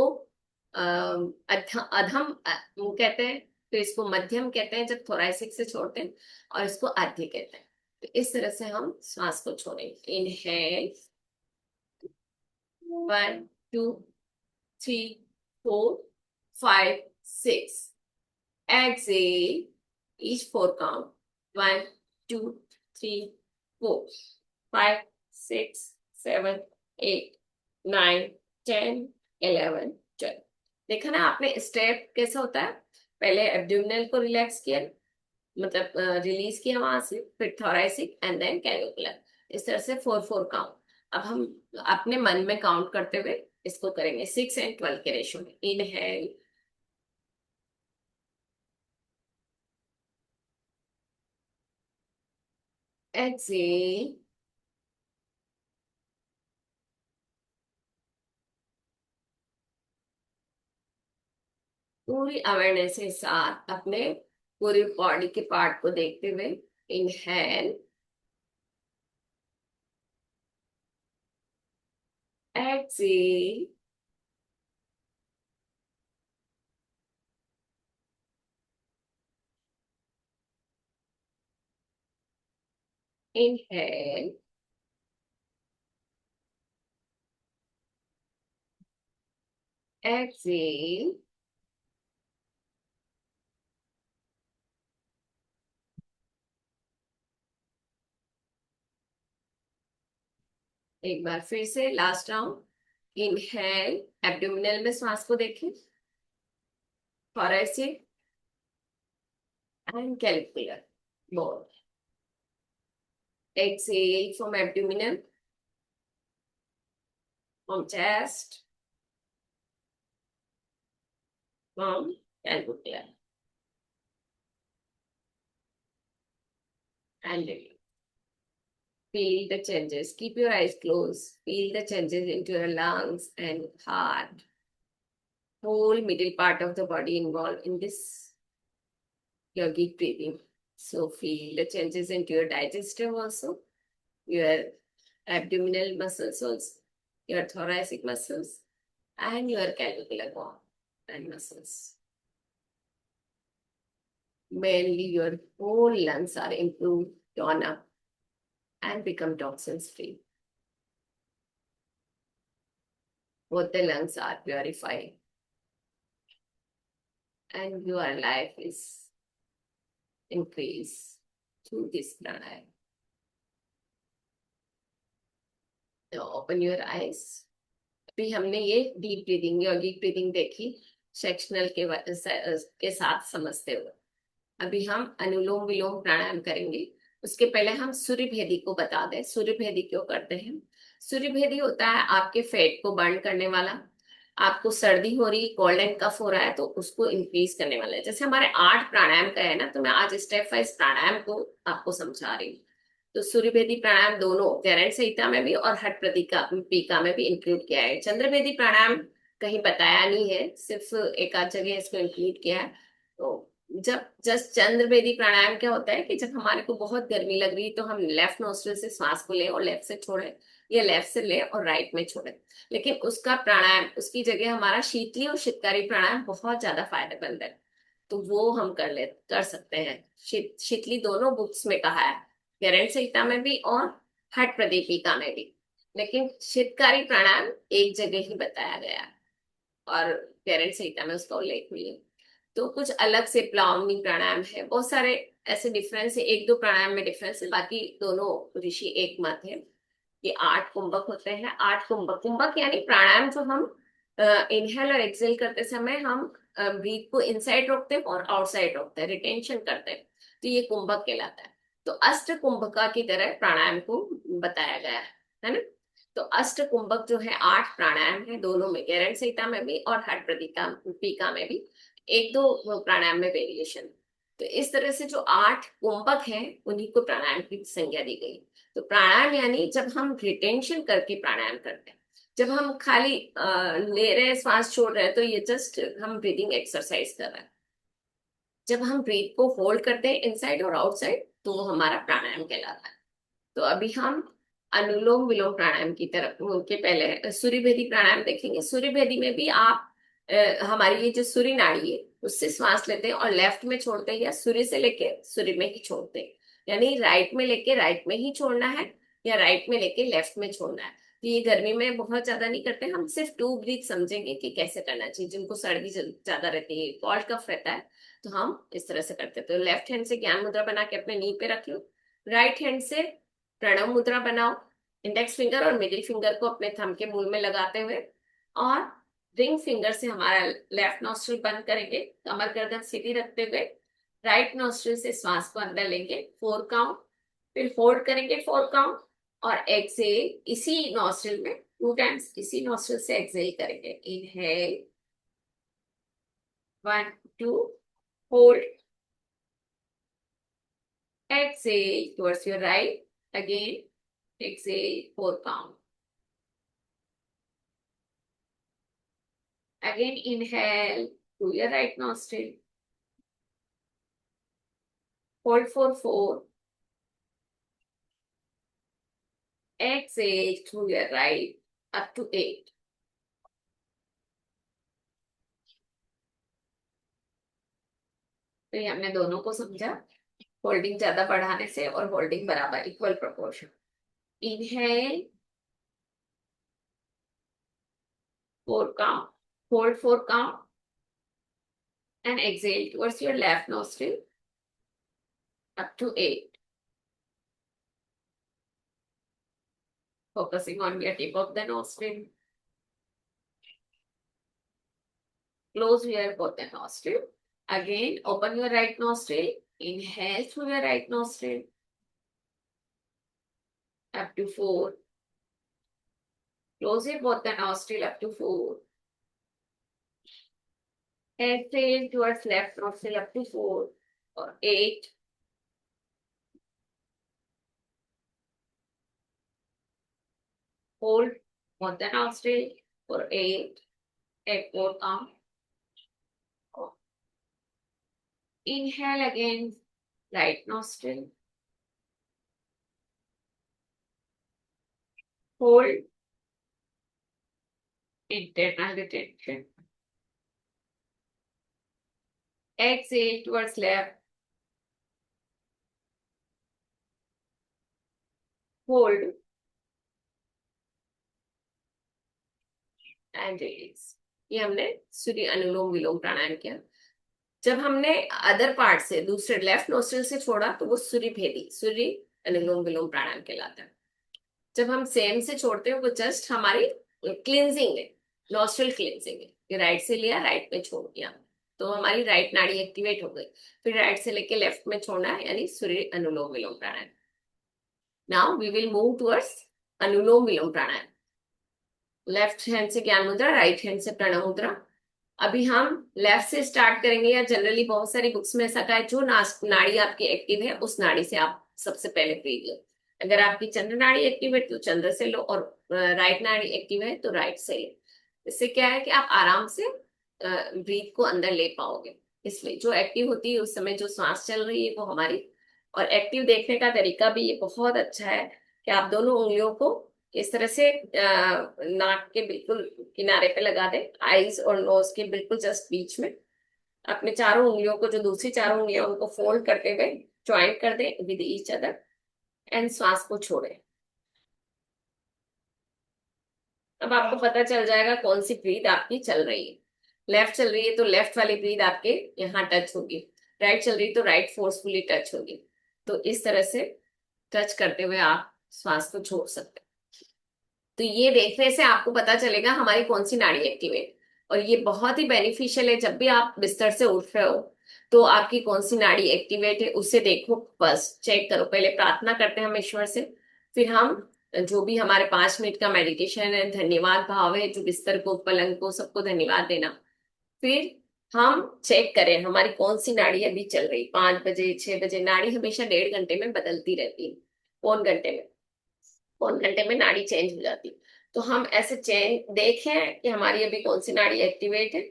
अधम कहते हैं, तो इसको मध्यम कहते हैं जब थोरैसिक से छोड़ते हैं, और इसको आध्य कहते हैं. तो इस तरह से हम श्वास को छोड़ेंगे. इनहेल 1, 2, 3, 4, 5, 6. Exhale, each 4 count. 1, 2, 3, 4, 5, 6, 7, 8, 9, 10, 11, 12. देखा ना आपने स्टेप कैसा होता है? पहले एब्डोमिनल को रिलैक्स किया, मतलब रिलीज किया वहां से, फिर थोरैसिक एंड देन कैलिकुलर. इस तरह से 4-4 काउंट. अब हम अपने मन में काउंट करते हुए इसको करेंगे 6 and 12 के रेशो में. Inhale, Excel. पूरी अवेयरनेस के साथ अपने पूरी बॉडी के पार्ट को देखते हुए. Inhale, exhale. Inhale, exhale. एक बार फिर से लास्ट राउंड. इनहेल, एब्डोमिनल में सांस को देखें, thoracic and curricular bone. Exhale from abdominal, from chest, from clavicular. And release. Feel the changes. Keep your eyes closed. Feel the changes into your lungs and heart. Whole middle part of the body involved in this yogic breathing. So feel the changes into your digestive also, your abdominal muscles also, your thoracic muscles, and your clavicular bone and muscles. Mainly your whole lungs are improved, torn up, and become toxins free. Both the lungs are purified, and your life is increased through this pranayama. Now open your eyes. भी हमने ये डीप ब्रीदिंग यौगिक ब्रीदिंग देखी सेक्शनल के साथ समझते हुए। अभी हम अनुलोम विलोम प्राणायाम करेंगे। उसके पहले हम सूर्य भेदी को बता दें। सूर्य भेदी क्यों करते हैं? सूर्य भेदी होता है आपके फैट को बर्न करने वाला। आपको सर्दी हो रही, कोल्ड एंड कफ हो रहा है, तो उसको इंक्रीज करने वाला है। जैसे हमारे 8 प्राणायाम का है ना, तो मैं आज स्टेप वाइज प्राणायाम को आपको समझा रही हूँ। तो सूर्य भेदी प्राणायाम दोनों गैरेंट संहिता में भी और हठ पीका में भी इंक्लूड किया है। चंद्र भेदी प्राणायाम कहीं बताया नहीं है, सिर्फ एक आध जगह इसको इंक्लूड किया है। तो जब जस्ट चंद्र भेदी प्राणायाम क्या होता है कि जब हमारे को बहुत गर्मी लग रही है तो हम लेफ्ट नोस्ट्रिल से श्वास को ले और लेफ्ट से छोड़े, या लेफ्ट से ले और राइट में छोड़े। लेकिन उसका प्राणायाम, उसकी जगह हमारा शीतली और शीतकारी प्राणायाम बहुत ज्यादा फायदेमंद है। तो वो हम कर सकते हैं। शीतली दोनों बुक्स में कहा है, गैरेंट संहिता में भी और हठ प्रदीपिका में भी। लेकिन शीतकारी प्राणायाम एक जगह ही बताया गया है और गैरेंट संहिता में उसका उल्लेख हुई है। तो कुछ अलग से प्लावनी प्राणायाम है, बहुत सारे ऐसे डिफरेंस है। एक दो प्राणायाम में डिफरेंस है, बाकी दोनों ऋषि एक मत है। ये 8 कुंभक होते हैं। 8 कुंभक, कुंभक यानी प्राणायाम जो हम इनहेल और एक्सेल करते समय हम ब्रीथ को इनसाइड रोकते हैं और आउटसाइड रोकते हैं, रिटेंशन करते हैं, तो ये कुंभक कहलाता है। तो अष्ट कुंभका की तरह प्राणायाम को बताया गया है ना। तो अष्ट कुंभक जो है 8 प्राणायाम है, दोनों में, गैरेंट संहिता में भी और हठ प्रदीका पीका में भी। एक दो प्राणायाम में वेरिएशन। तो इस तरह से जो 8 कुंभक हैं उन्हीं को प्राणायाम की संज्ञा दी गई। तो प्राणायाम यानी जब हम रिटेंशन करके प्राणायाम करते हैं, जब हम खाली ले रहे हैं, श्वास छोड़ रहे हैं, तो ये जस्ट हम ब्रीदिंग एक्सरसाइज कर रहे हैं। जब हम ब्रीथ को होल्ड करते हैं इनसाइड और आउटसाइड, तो वो हमारा प्राणायाम कहलाता है। तो अभी हम अनुलोम विलोम प्राणायाम की तरफ, उनके पहले सूर्य भेदी प्राणायाम देखेंगे। सूर्य भेदी में भी आप हमारी ये जो सूर्य नाड़ी है उससे श्वास लेते हैं और लेफ्ट में छोड़ते हैं, या सूर्य से लेके सूर्य में ही छोड़ते हैं। यानी राइट में लेके राइट में ही छोड़ना है, या राइट में लेके लेफ्ट में छोड़ना है। तो ये गर्मी में बहुत ज्यादा नहीं करते, हम सिर्फ 2 ब्रीथ समझेंगे कि कैसे करना चाहिए। जिनको सर्दी ज्यादा रहती है, कोल्ड कफ रहता है, तो हम इस तरह से करते हैं। तो लेफ्ट हैंड से ज्ञान मुद्रा बना के अपने नी पे रख लो। राइट हैंड से प्रणव मुद्रा बनाओ, इंडेक्स फिंगर और मिडिल फिंगर को अपने थंब के मूल में लगाते हुए, और रिंग फिंगर से हमारा लेफ्ट नॉस्ट्रिल बंद करेंगे, कमर गर्दन सीधी रखते हुए। राइट नॉस्ट्रिल से श्वास को अंदर लेंगे 4 काउंट, फिर होल्ड करेंगे 4 काउंट, और एक्सेल इसी नॉस्ट्रिल में 2 टाइम्स इसी नॉस्ट्रिल से एक्सेल करेंगे। Inhale 1 2, hold, exhale towards your right, again exhale 4 count, again inhale through your right nostril, hold for 4, exhale through your right up to 8. तो ये हमने दोनों को समझा, होल्डिंग ज्यादा बढ़ाने से और होल्डिंग बराबर equal proportion. Inhale 4 count, hold 4 count, and exhale towards your left nostril up to 8. Focusing on your tip of the nostril. Close your both the nostril. Again, open your right nostril. Inhale through your right nostril up to 4. Close your both the nostril up to 4. Exhale towards left nostril up to 4 or 8. Hold both the nostril for 8. 8 more count. Inhale again, right nostril. Hold. Internal retention. Exhale towards left. Hold. And release. ये हमने सूर्य अनुलोम विलोम प्राणायाम किया। जब हमने अदर पार्ट से, दूसरे लेफ्ट नोस्ट्रिल से छोड़ा, तो वो सूर्य भेदी, सूर्य अनुलोम विलोम प्राणायाम कहलाता है। जब हम सेम से छोड़ते हैं, वो जस्ट हमारी क्लिनजिंग है, नॉस्ट्रल क्लिनजिंग है। ये राइट से लिया, राइट में छोड़ दिया, तो हमारी राइट नाड़ी एक्टिवेट हो गई। फिर राइट से लेके लेफ्ट में छोड़ना है, यानी सूर्य anulom vilom pranayama. Now we will move towards anulom vilom pranayama. Left hand से ज्ञान मुद्रा, राइट हैंड से प्रणव मुद्रा। अभी हम लेफ्ट से स्टार्ट करेंगे, या जनरली बहुत सारी बुक्स में ऐसा कहा है जो नाड़ी आपकी एक्टिव है उस नाड़ी से आप सबसे पहले ब्रीथ लो। अगर आपकी चंद्र नाड़ी एक्टिव है तो चंद्र से लो, और राइट नाड़ी एक्टिव है तो राइट से लो। इससे क्या है कि आप आराम से ब्रीथ को अंदर ले पाओगे। इसलिए जो एक्टिव होती है उस समय जो सांस चल रही है वो हमारी, और एक्टिव देखने का तरीका भी ये बहुत अच्छा है कि आप दोनों उंगलियों को इस तरह से नाक के बिल्कुल किनारे पे लगा दे, आईज और नोज के बिल्कुल जस्ट बीच में। अपने चारों उंगलियों को, जो दूसरी चारों उंगलियां उनको फोल्ड करते हुए ज्वाइन कर दे विद ईच अदर, एंड श्वास को छोड़े। अब आपको पता चल जाएगा कौन सी ब्रीथ आपकी चल रही है। लेफ्ट चल रही है तो लेफ्ट वाली ब्रीथ आपके यहाँ टच होगी, राइट चल रही है तो राइट फोर्सफुली टच होगी। तो इस तरह से टच करते हुए आप श्वास को छोड़ सकते हैं। तो ये देखने से आपको पता चलेगा हमारी कौन सी नाड़ी एक्टिव है। और ये बहुत ही बेनिफिशियल है, जब भी आप बिस्तर से उठ रहे हो तो आपकी कौन सी नाड़ी एक्टिवेट है उससे देखो, बस चेक करो। पहले प्रार्थना करते हैं हम ईश्वर से, फिर हम जो भी हमारे 5 मिनट का मेडिटेशन है, धन्यवाद भाव है, जो बिस्तर को पलंग को सबको धन्यवाद देना। फिर हम चेक करें हमारी कौन सी नाड़ी अभी चल रही, 5 बजे 6 बजे। नाड़ी हमेशा 1.5 घंटे में बदलती रहती है, पौन घंटे में, पौन घंटे में नाड़ी चेंज हो जाती है। तो हम ऐसे चेंज देखें कि हमारी अभी कौन सी नाड़ी एक्टिवेट है।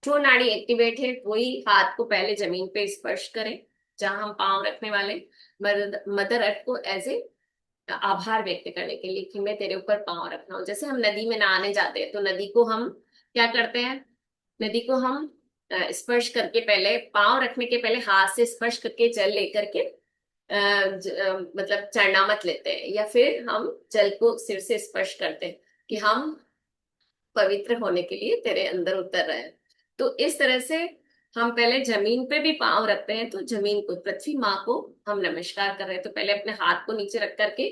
जो नाड़ी एक्टिवेट है वही हाथ को पहले जमीन पे स्पर्श करें जहां हम पांव रखने वाले। मदर अर्थ को एज ए आभार व्यक्त करने के लिए कि मैं तेरे ऊपर पांव रख रहा हूँ। जैसे हम नदी में नहाने जाते हैं तो नदी को हम क्या करते हैं, नदी को हम स्पर्श करके, पहले पांव रखने के पहले हाथ से स्पर्श करके जल लेकर के मतलब चरणामत लेते हैं, या फिर हम जल को सिर से स्पर्श करते हैं कि हम पवित्र होने के लिए तेरे अंदर उतर रहे हैं। तो इस तरह से हम पहले जमीन पे भी पांव रखते हैं, तो जमीन को, पृथ्वी माँ को हम नमस्कार कर रहे हैं। तो पहले अपने हाथ को नीचे रख करके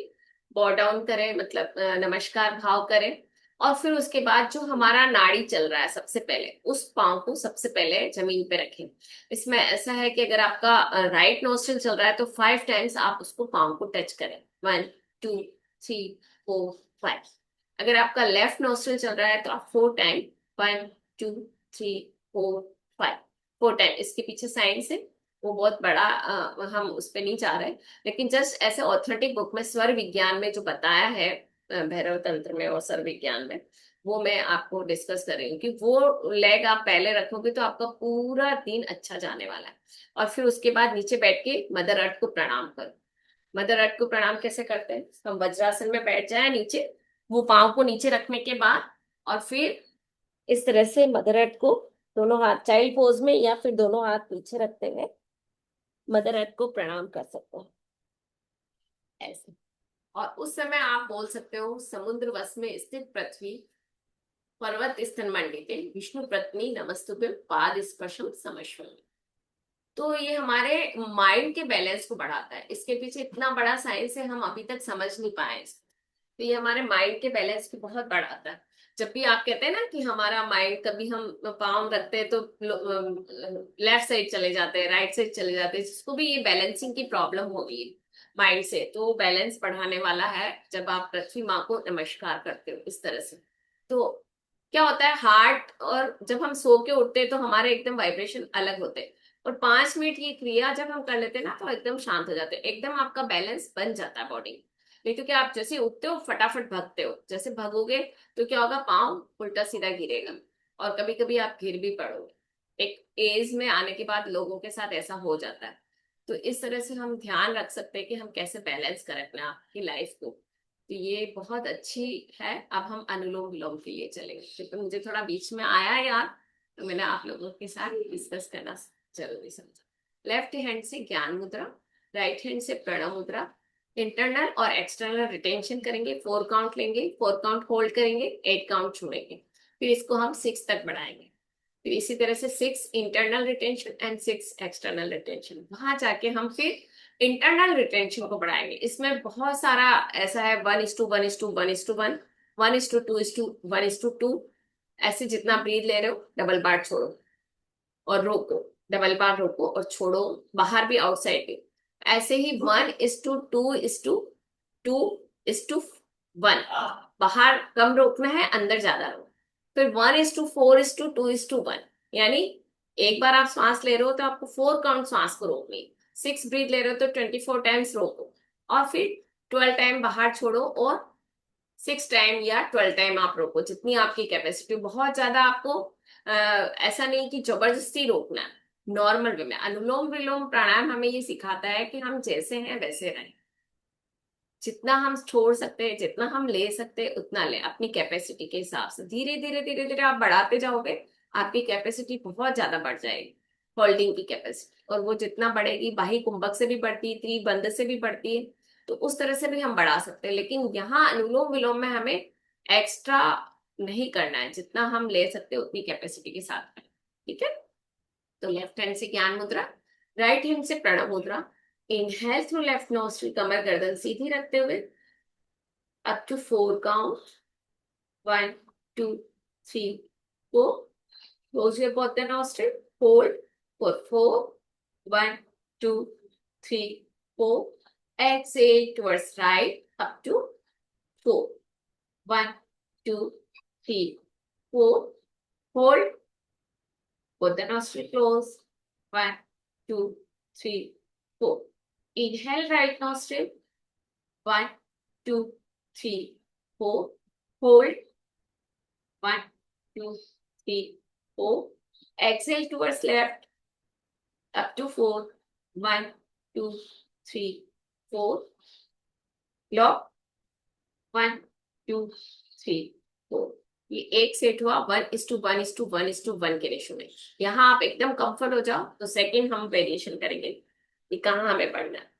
बॉ डाउन करें, मतलब नमस्कार भाव करें। और फिर उसके बाद जो हमारा नाड़ी चल रहा है सबसे पहले उस पांव को सबसे पहले जमीन पे रखें। इसमें ऐसा है कि अगर आपका राइट नोस्ट्रिल चल रहा है तो 5 टाइम्स आप उसको पांव को टच करें, 1 2 3 4 5। अगर आपका लेफ्ट नोस्ट्रिल चल रहा है तो आप 4 टाइम, 1 2 3 4 5, 4 टाइम। इसके पीछे साइंस है, वो बहुत बड़ा हम उस पर नहीं जा रहे, लेकिन जस्ट ऐसे ऑथेंटिक बुक में स्वर विज्ञान में जो बताया है, भैरव तंत्र में और स्वर विज्ञान में, वो मैं आपको डिस्कस कर रही हूँ कि वो लेग आप पहले रखोगे तो आपका पूरा दिन अच्छा जाने वाला है। और फिर उसके बाद नीचे बैठ के मदर अर्थ को प्रणाम करो। मदर अर्थ को प्रणाम कैसे करते हैं, हम वज्रासन में बैठ जाए नीचे, वो पाँव को नीचे रखने के बाद, और फिर इस तरह से मदर अर्थ को दोनों हाथ चाइल्ड पोज में या फिर दोनों हाथ पीछे रखते हुए मदर अर्थ को प्रणाम कर सकते हैं ऐसे। और उस समय आप बोल सकते हो, समुद्र वश में स्थित पृथ्वी पर्वत स्तन मंडिते विष्णु पत्नी नमस्तुभ्यं पाद स्पर्शम समश्वम। तो ये हमारे माइंड के बैलेंस को बढ़ाता है। इसके पीछे इतना बड़ा साइंस है, हम अभी तक समझ नहीं पाए इसको। तो ये हमारे माइंड के बैलेंस को बहुत बढ़ाता है। जब भी आप कहते हैं ना कि हमारा माइंड, कभी हम पाँव रखते हैं तो लेफ्ट साइड चले जाते हैं, राइट साइड चले जाते हैं, जिसको भी ये बैलेंसिंग की प्रॉब्लम हो रही है माइंड से, तो बैलेंस बढ़ाने वाला है जब आप पृथ्वी माँ को नमस्कार करते हो इस तरह से। तो क्या होता है, हार्ट, और जब हम सो के उठते हैं तो हमारे एकदम वाइब्रेशन अलग होते हैं। और 5 मिनट की क्रिया जब हम कर लेते हैं ना तो एकदम शांत हो जाते हैं, एकदम आपका बैलेंस बन जाता है बॉडी। नहीं तो क्या, आप जैसे उठते हो फटाफट भागते हो, जैसे भागोगे तो क्या होगा, पाँव उल्टा सीधा गिरेगा, और कभी कभी आप गिर भी पड़ोगे। एक एज में आने के बाद लोगों के साथ ऐसा हो जाता है। तो इस तरह से हम ध्यान रख सकते हैं कि हम कैसे बैलेंस करें अपने आप की लाइफ को। तो ये बहुत अच्छी है। अब हम अनुलोम विलोम के लिए चलेंगे, क्योंकि मुझे थोड़ा बीच में आया यार, तो मैंने आप लोगों के साथ डिस्कस करना जरूरी समझा। लेफ्ट हैंड से ज्ञान मुद्रा, राइट हैंड से प्रणव मुद्रा। इंटरनल और एक्सटर्नल रिटेंशन करेंगे, 4 काउंट लेंगे, 4 काउंट होल्ड करेंगे, 8 काउंट छोड़ेंगे। फिर इसको हम 6 तक बढ़ाएंगे। फिर इसी तरह से 6 internal retention and 6 external retention. वहां जाके हम फिर इंटरनल रिटेंशन को बढ़ाएंगे। इसमें बहुत सारा ऐसा है, 1:1:1:1:1, 1:2:1:2 ऐसे जितना ब्रीथ ले रहे हो डबल बार छोड़ो और रोको, डबल बार रोको और छोड़ो, बाहर भी आउटसाइड भी। ऐसे ही 1:2:2:1, बाहर कम रोकना है, अंदर ज्यादा रोकना। फिर 1:4:2:1, यानी एक बार आप सांस ले रहे हो तो आपको 4 काउंट सांस को रोकनी, 6 ब्रीथ ले रहे हो तो 24 टाइम्स रोको, और फिर 12 टाइम बाहर छोड़ो और 6 टाइम या 12 टाइम आप रोको, जितनी आपकी कैपेसिटी। बहुत ज्यादा आपको ऐसा नहीं कि जबरदस्ती रोकना है, नॉर्मल वे में। अनुलोम विलोम प्राणायाम हमें ये सिखाता है कि हम जैसे हैं वैसे रहें, जितना हम छोड़ सकते हैं, जितना हम ले सकते हैं उतना ले, अपनी कैपेसिटी के हिसाब से। धीरे धीरे धीरे धीरे आप बढ़ाते जाओगे, आपकी कैपेसिटी बहुत ज्यादा बढ़ जाएगी, होल्डिंग की कैपेसिटी। और वो जितना बढ़ेगी, बाही कुंभक से भी बढ़ती है, त्रिबंध से भी बढ़ती है, तो उस तरह से भी हम बढ़ा सकते हैं। लेकिन यहाँ अनुलोम विलोम में हमें एक्स्ट्रा नहीं करना है, जितना हम ले सकते हैं उतनी कैपेसिटी के साथ करें। ठीक है, तो लेफ्ट हैंड से ज्ञान मुद्रा, राइट हैंड से प्रणव मुद्रा। इनहेल थ्रू लेफ्ट नोस्ट्रिल, कमर गर्दन सीधी रखते हुए up to 4 count, 1, 2, 3, 4। Close your both the nostril, hold for 4, 1, 2, 3, 4. Exhale towards right up to 4, 1, 2, 3, 4. Hold, both the nostril close, 1, 2, 3, 4. Inhale right nostril, 1, 2, 3, 4. Hold, 1, 2, 3, 4. Exhale towards left up to 4, 1, 2, 3, 4. Lock, 1, 2, 3, 4। ये एक सेट हुआ 1:1:1:1 के रेशो में। यहाँ आप एकदम कंफर्ट हो जाओ तो सेकेंड हम वेरिएशन करेंगे, ये कहाँ हमें पढ़ना है।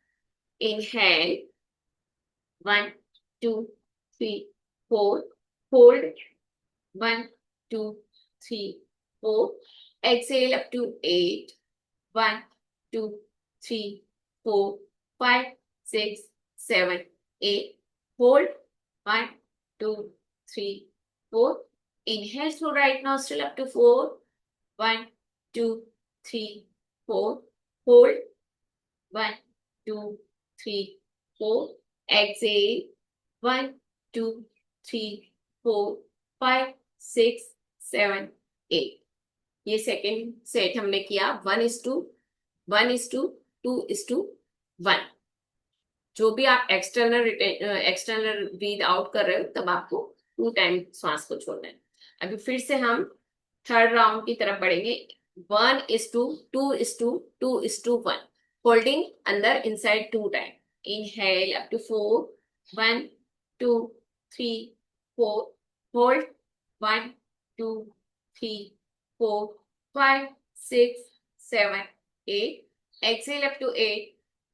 Inhale 1, 2, 3, 4, hold 1, 2, 3, 4. Exhale up to 8, 1, 2, 3, 4, 5, 6, 7, 8. Hold 1, 2, 3, 4. Inhale through right nostril up to 4, 1, 2, 3, 4. Hold 1, 2, 3, 4. Exhale 1, 2, 3, 4, 5, 6, 7, 8। ये सेकेंड सेट हमने किया 1:1:2:1। जो भी आप एक्सटर्नल ब्रीद आउट कर रहे हो तब आपको 2 टाइम सांस को छोड़ना है। अभी फिर से हम थर्ड राउंड की तरफ बढ़ेंगे। 1:2:2:1, होल्डिंग अंदर inside 2 time. Inhale up to 4, 1, 2, 3, 4. Hold 1, 2, 3, 4, 5, 6, 7, 8. Exhale up to 8,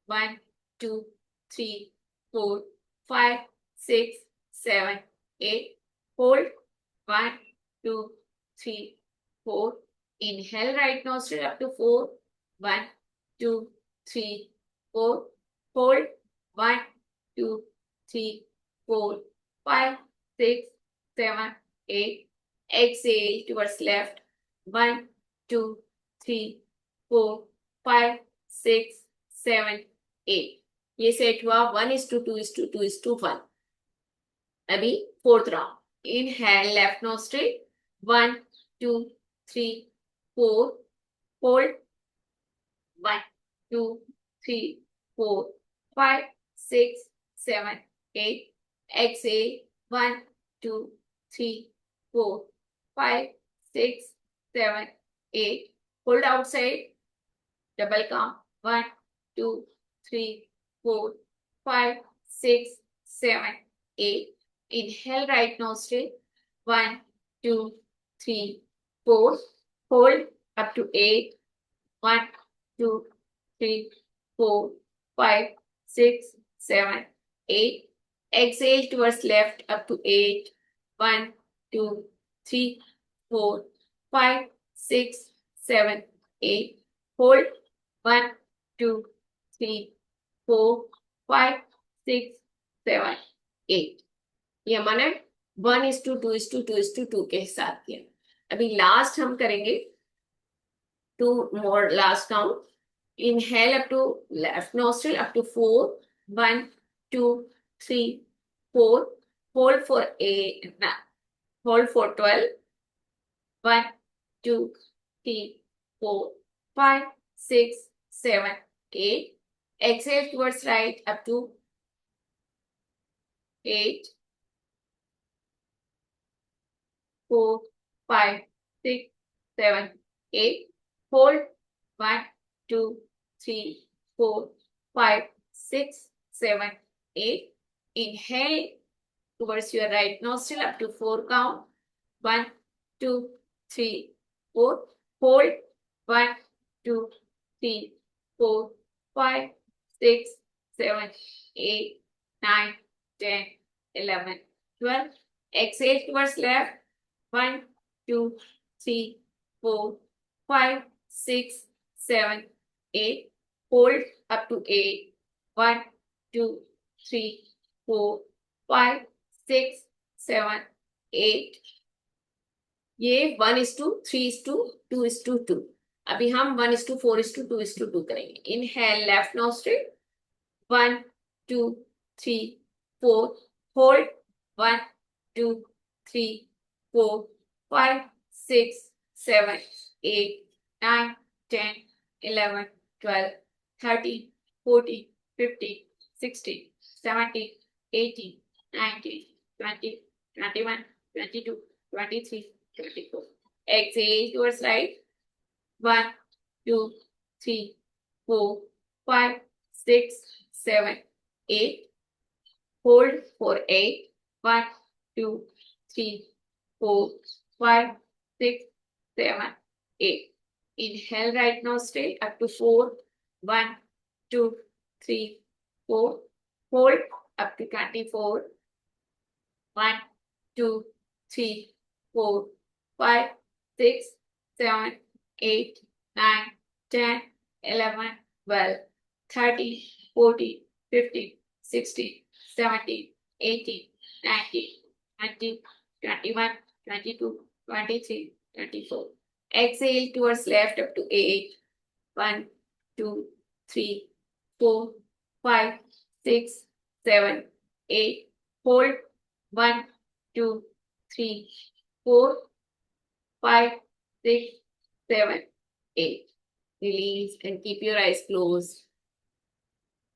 1, 2, 3, 4, 5, 6, 7, 8. Hold 1, 2, 3, 4. Inhale right nostril up to 4, 1, 2, 3, 4. Hold 1, 2, 3, 4, 5, 6, 7, 8. Exhale towards left, 1, 2, 3, 4, 5, 6, 7, 8। ये सेट हुआ 1:2:2:1। अभी fourth round. Inhale left nostril, 1, 2, 3, 4. Hold 1, 2, 3, 4, 5, 6, 7, 8. Exhale 1, 2, 3, 4, 5, 6, 7, 8. Hold outside, double count, 1, 2, 3, 4, 5, 6, 7, 8. Inhale right nostril, 1, 2, 3, 4. Hold up to 8, 1, 2, 3, 4, 5, 6, 7, 8. Exhale towards left up to 8, 1, 2, 3, 4, 5, 6, 7, 8. Hold 1, 2, 3, 4, 5, 6, 7, 8। ये हमारे 1:2:2:2 के साथ किया। अभी लास्ट हम करेंगे 2 more last count. Inhale up to left nostril up to 4. 1, 2, 3, 4. Hold for 8. Hold for 12. 1, 2, 3, 4, 5, 6, 7, 8. Exhale towards right up to 8, 4, 5, 6, 7, 8. Hold 1, 2, 3, 4, 5, 6, 7, 8. Inhale towards your right nostril up to 4 count. 1, 2, 3, 4. Hold 1, 2, 3, 4, 5, 6, 7, 8, 9, 10, 11, 12. Exhale towards left. 1, 2, 3, 4, 5, 6, 7, 8. Hold up to 8. 1, 2, 3, 4, 5, 6, 7, 8. ये 1:3:2:2। अभी हम 1:4:2:2 करेंगे। Inhale left nostril 1, 2, 3, 4. Hold 1, 2, 3, 4, 5, 6, 7, 8, 9, 10, 11, 12, 13, 14, 15, 16, 17, 18, 19, 20, 21, 22, 23, 24. Exhale towards right. 1, 2, 3, 4, 5, 6, 7, 8. Hold for 8. 1, 2, 3, 4, 5, 6, 7, 8. Inhale right nostril up to 4. 1, 2, 3, 4. Hold up to 24. 1, 2, 3, 4, 5, 6, 7, 8, 9, 10, 11, 12, 13, 14, 15, 16, 17, 18, 19, 20, 21, 22, 23, 24. Exhale towards left up to 8. 1, 2, 3, 4, 5, 6, 7, 8. Hold 1, 2, 3, 4, 5, 6, 7, 8. Release and keep your eyes closed.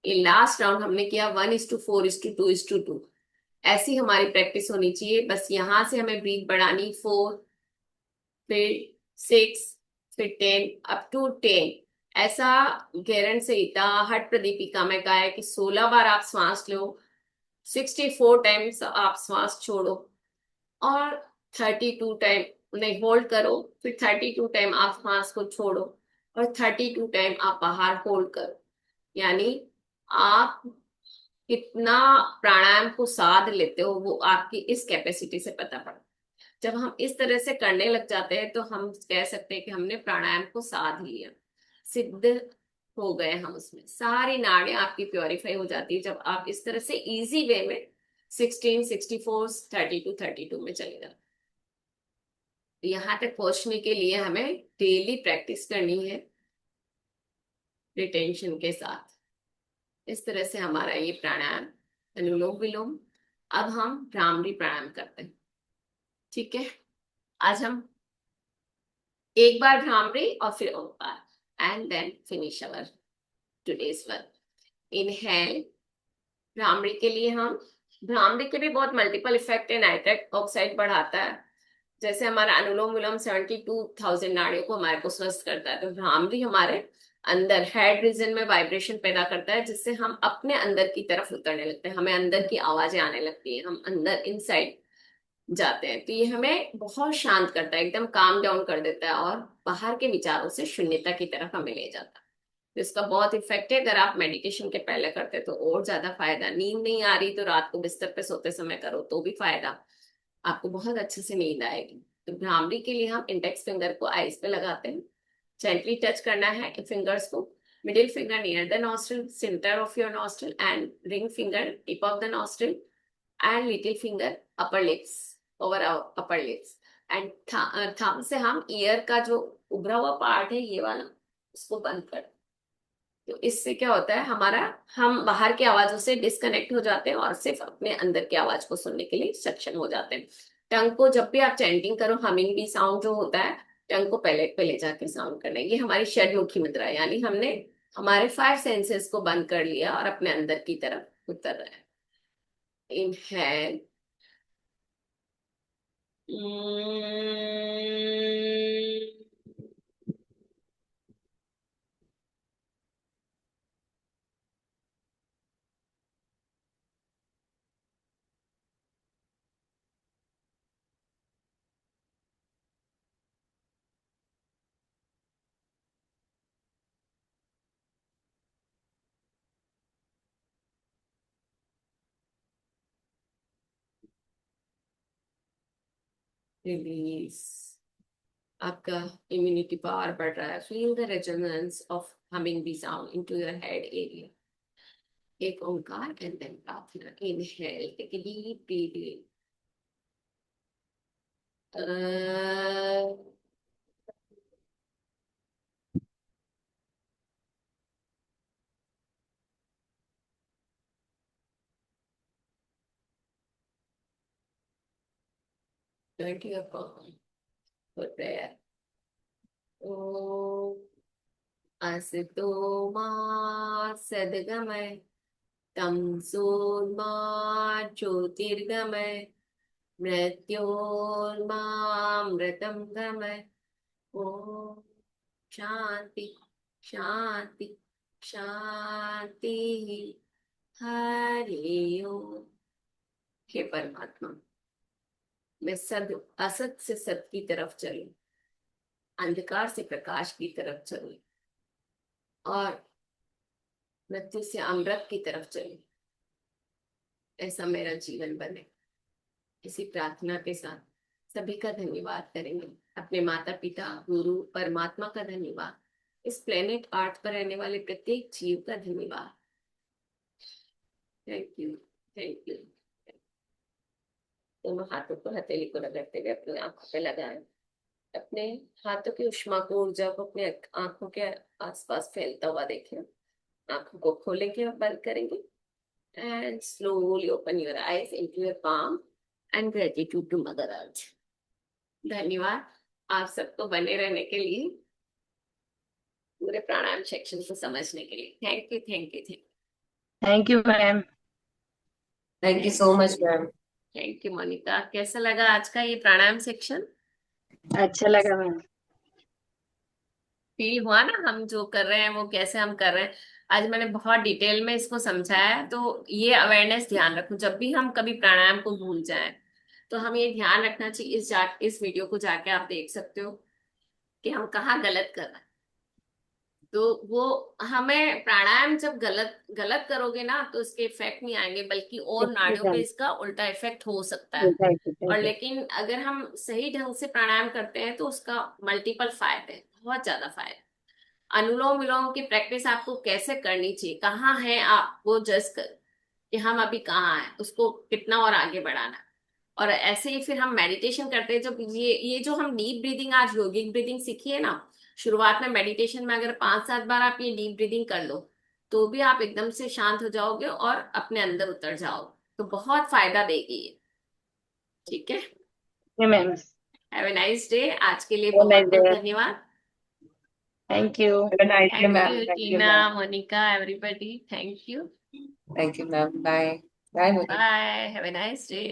ये लास्ट राउंड हमने किया 1:4:2:2। ऐसी हमारी प्रैक्टिस होनी चाहिए। बस यहां से हमें ब्रीथ बढ़ानी 4, फिर 6, फिर 10 अप टू 10। ऐसा गैरन संहिता हठ प्रदीपिका में कहा है कि 16 बार आप श्वास लो, 64 टाइम्स आप श्वास छोड़ो और 32 टाइम नहीं होल्ड करो, फिर 32 टाइम आप श्वास को छोड़ो और 32 टाइम आप बाहर होल्ड करो। यानी आप कितना प्राणायाम को साध लेते हो वो आपकी इस कैपेसिटी से पता पड़ता। जब हम इस तरह से करने लग जाते हैं तो हम कह सकते हैं कि हमने प्राणायाम को साध लिया, सिद्ध हो गए हम उसमें। सारी नाड़ियां आपकी प्योरीफाई हो जाती है जब आप इस तरह से इजी वे में 16, 64, 32, 32 में चले जाते। यहाँ तक पहुंचने के लिए हमें डेली प्रैक्टिस करनी है रिटेंशन के साथ। इस तरह से हमारा ये प्राणायाम अनुलोम विलोम। अब हम भ्रामरी प्राणायाम करते हैं। ठीक है, आज हम एक बार भ्रामरी और फिर omkar and then finish our today's work. Inhale bhramari के लिए हम भ्रामरी के भी बहुत मल्टीपल इफेक्ट है। नाइट्रिक ऑक्साइड बढ़ाता है, जैसे हमारा अनुलोम विलोम 72,000 नाड़ियों को हमारे को स्वस्थ करता है, तो भ्रामरी हमारे अंदर हेड रीजन में वाइब्रेशन पैदा करता है जिससे हम अपने अंदर की तरफ उतरने लगते हैं, हमें अंदर की आवाजें आने लगती है, हम अंदर इनसाइड जाते हैं। तो ये हमें बहुत शांत करता है, एकदम काम डाउन कर देता है और बाहर के विचारों से शून्यता की तरफ हमें ले जाता है। तो इसका बहुत इफेक्ट है। अगर आप मेडिटेशन के पहले करते तो और ज्यादा फायदा। नींद नहीं आ रही तो रात को बिस्तर पे सोते समय करो तो भी फायदा, आपको बहुत अच्छे से नींद आएगी। तो भ्रामरी के लिए हम इंडेक्स फिंगर को आईज पे लगाते हैं, जेंटली टच करना है फिंगर्स को। Middle finger near the nostril, centre of your nostril, and ring finger tip of the nostril, and little finger upper lips over upper lips. And thumb से हम ईयर का जो उभरा हुआ पार्ट है ये वाला, उसको बंद कर। तो इससे क्या होता है हमारा, हम बाहर की आवाजों से डिस्कनेक्ट हो जाते हैं और सिर्फ अपने अंदर की आवाज को सुनने के लिए सक्षम हो जाते हैं। टंग को जब भी आप चैंटिंग करो, हमिंग भी साउंड जो होता है, टंग को पहले पे ले जाके साउंड करना है। ये हमारी षडमुखी मुद्रा है, यानी हमने हमारे 5 सेंसेस को बंद कर लिया और अपने अंदर की तरफ उतर रहा है। Inhale, release. आपका इम्यूनिटी पावर बढ़ रहा है। Feel the resonance of humming bee sound into your head area. एक ओंकार एंड देन प्रार्थना। Inhale, take a deep breath in. 20 of for prayer. Om असतो मा सद्गमय, तमसो मा ज्योतिर्गमय, मृत्योर्मामृतं गमय। ओम शांति शांति शांति। हरि ओम। हे परमात्मा, मैं सद असत से सत की तरफ चलूं, अंधकार से प्रकाश की तरफ चलूं और मृत्यु से अमृत की तरफ चलूं, ऐसा मेरा जीवन बने। इसी प्रार्थना के साथ सभी का धन्यवाद करेंगे। अपने माता पिता, गुरु, परमात्मा का धन्यवाद। इस प्लेनेट आर्थ पर रहने वाले प्रत्येक जीव का धन्यवाद। Thank you, thank you. दोनों हाथों को हथेली को रगड़ते हुए अपनी आंखों पे लगाएं। अपने हाथों की उष्मा को, ऊर्जा को अपने आंखों के आसपास फैलता हुआ देखें। आंखों को खोलेंगे और बंद करेंगे। And slowly open your eyes into your palm and gratitude to Mother Earth. धन्यवाद आप सबको बने रहने के लिए, पूरे प्राणायाम सेक्शन को समझने के लिए। Thank you, thank you, thank you ma'am. Thank you so much ma'am. Thank you Monica. कैसा लगा आज का ये प्राणायाम सेक्शन? अच्छा लगा मैम। फील हुआ ना हम जो कर रहे हैं वो कैसे हम कर रहे हैं? आज मैंने बहुत डिटेल में इसको समझाया है। तो ये अवेयरनेस ध्यान रखो, जब भी हम कभी प्राणायाम को भूल जाएं तो हम ये ध्यान रखना चाहिए। इस वीडियो को जाके आप देख सकते हो कि हम कहाँ गलत कर रहे हैं। तो वो हमें प्राणायाम जब गलत गलत करोगे ना तो इसके इफेक्ट नहीं आएंगे, बल्कि और नाड़ियों पे इसका उल्टा इफेक्ट हो सकता है। और लेकिन अगर हम सही ढंग से प्राणायाम करते हैं तो उसका मल्टीपल फायदे हैं, बहुत ज्यादा फायदे। अनुलोम विलोम की प्रैक्टिस आपको कैसे करनी चाहिए, कहाँ है आप वो जज कर कि हम अभी कहाँ हैं, उसको कितना और आगे बढ़ाना है। और ऐसे ही फिर हम मेडिटेशन करते हैं। जब ये जो हम डीप ब्रीदिंग, आज योगिक ब्रीदिंग सीखी है ना, शुरुआत में मेडिटेशन में अगर 5-7 बार आप ये डीप ब्रीदिंग कर लो तो भी आप एकदम से शांत हो जाओगे और अपने अंदर उतर जाओगे। तो बहुत फायदा देगी ये। ठीक है, ma'am. Have a nice day. आज के लिए Have a बहुत nice बहुत day. धन्यवाद। Thank you. Have a nice day, thank ma'am. You Thank you, Tina, ma'am. Monica, everybody, thank you. Thank you ma'am. Bye bye. Bye, have a nice day.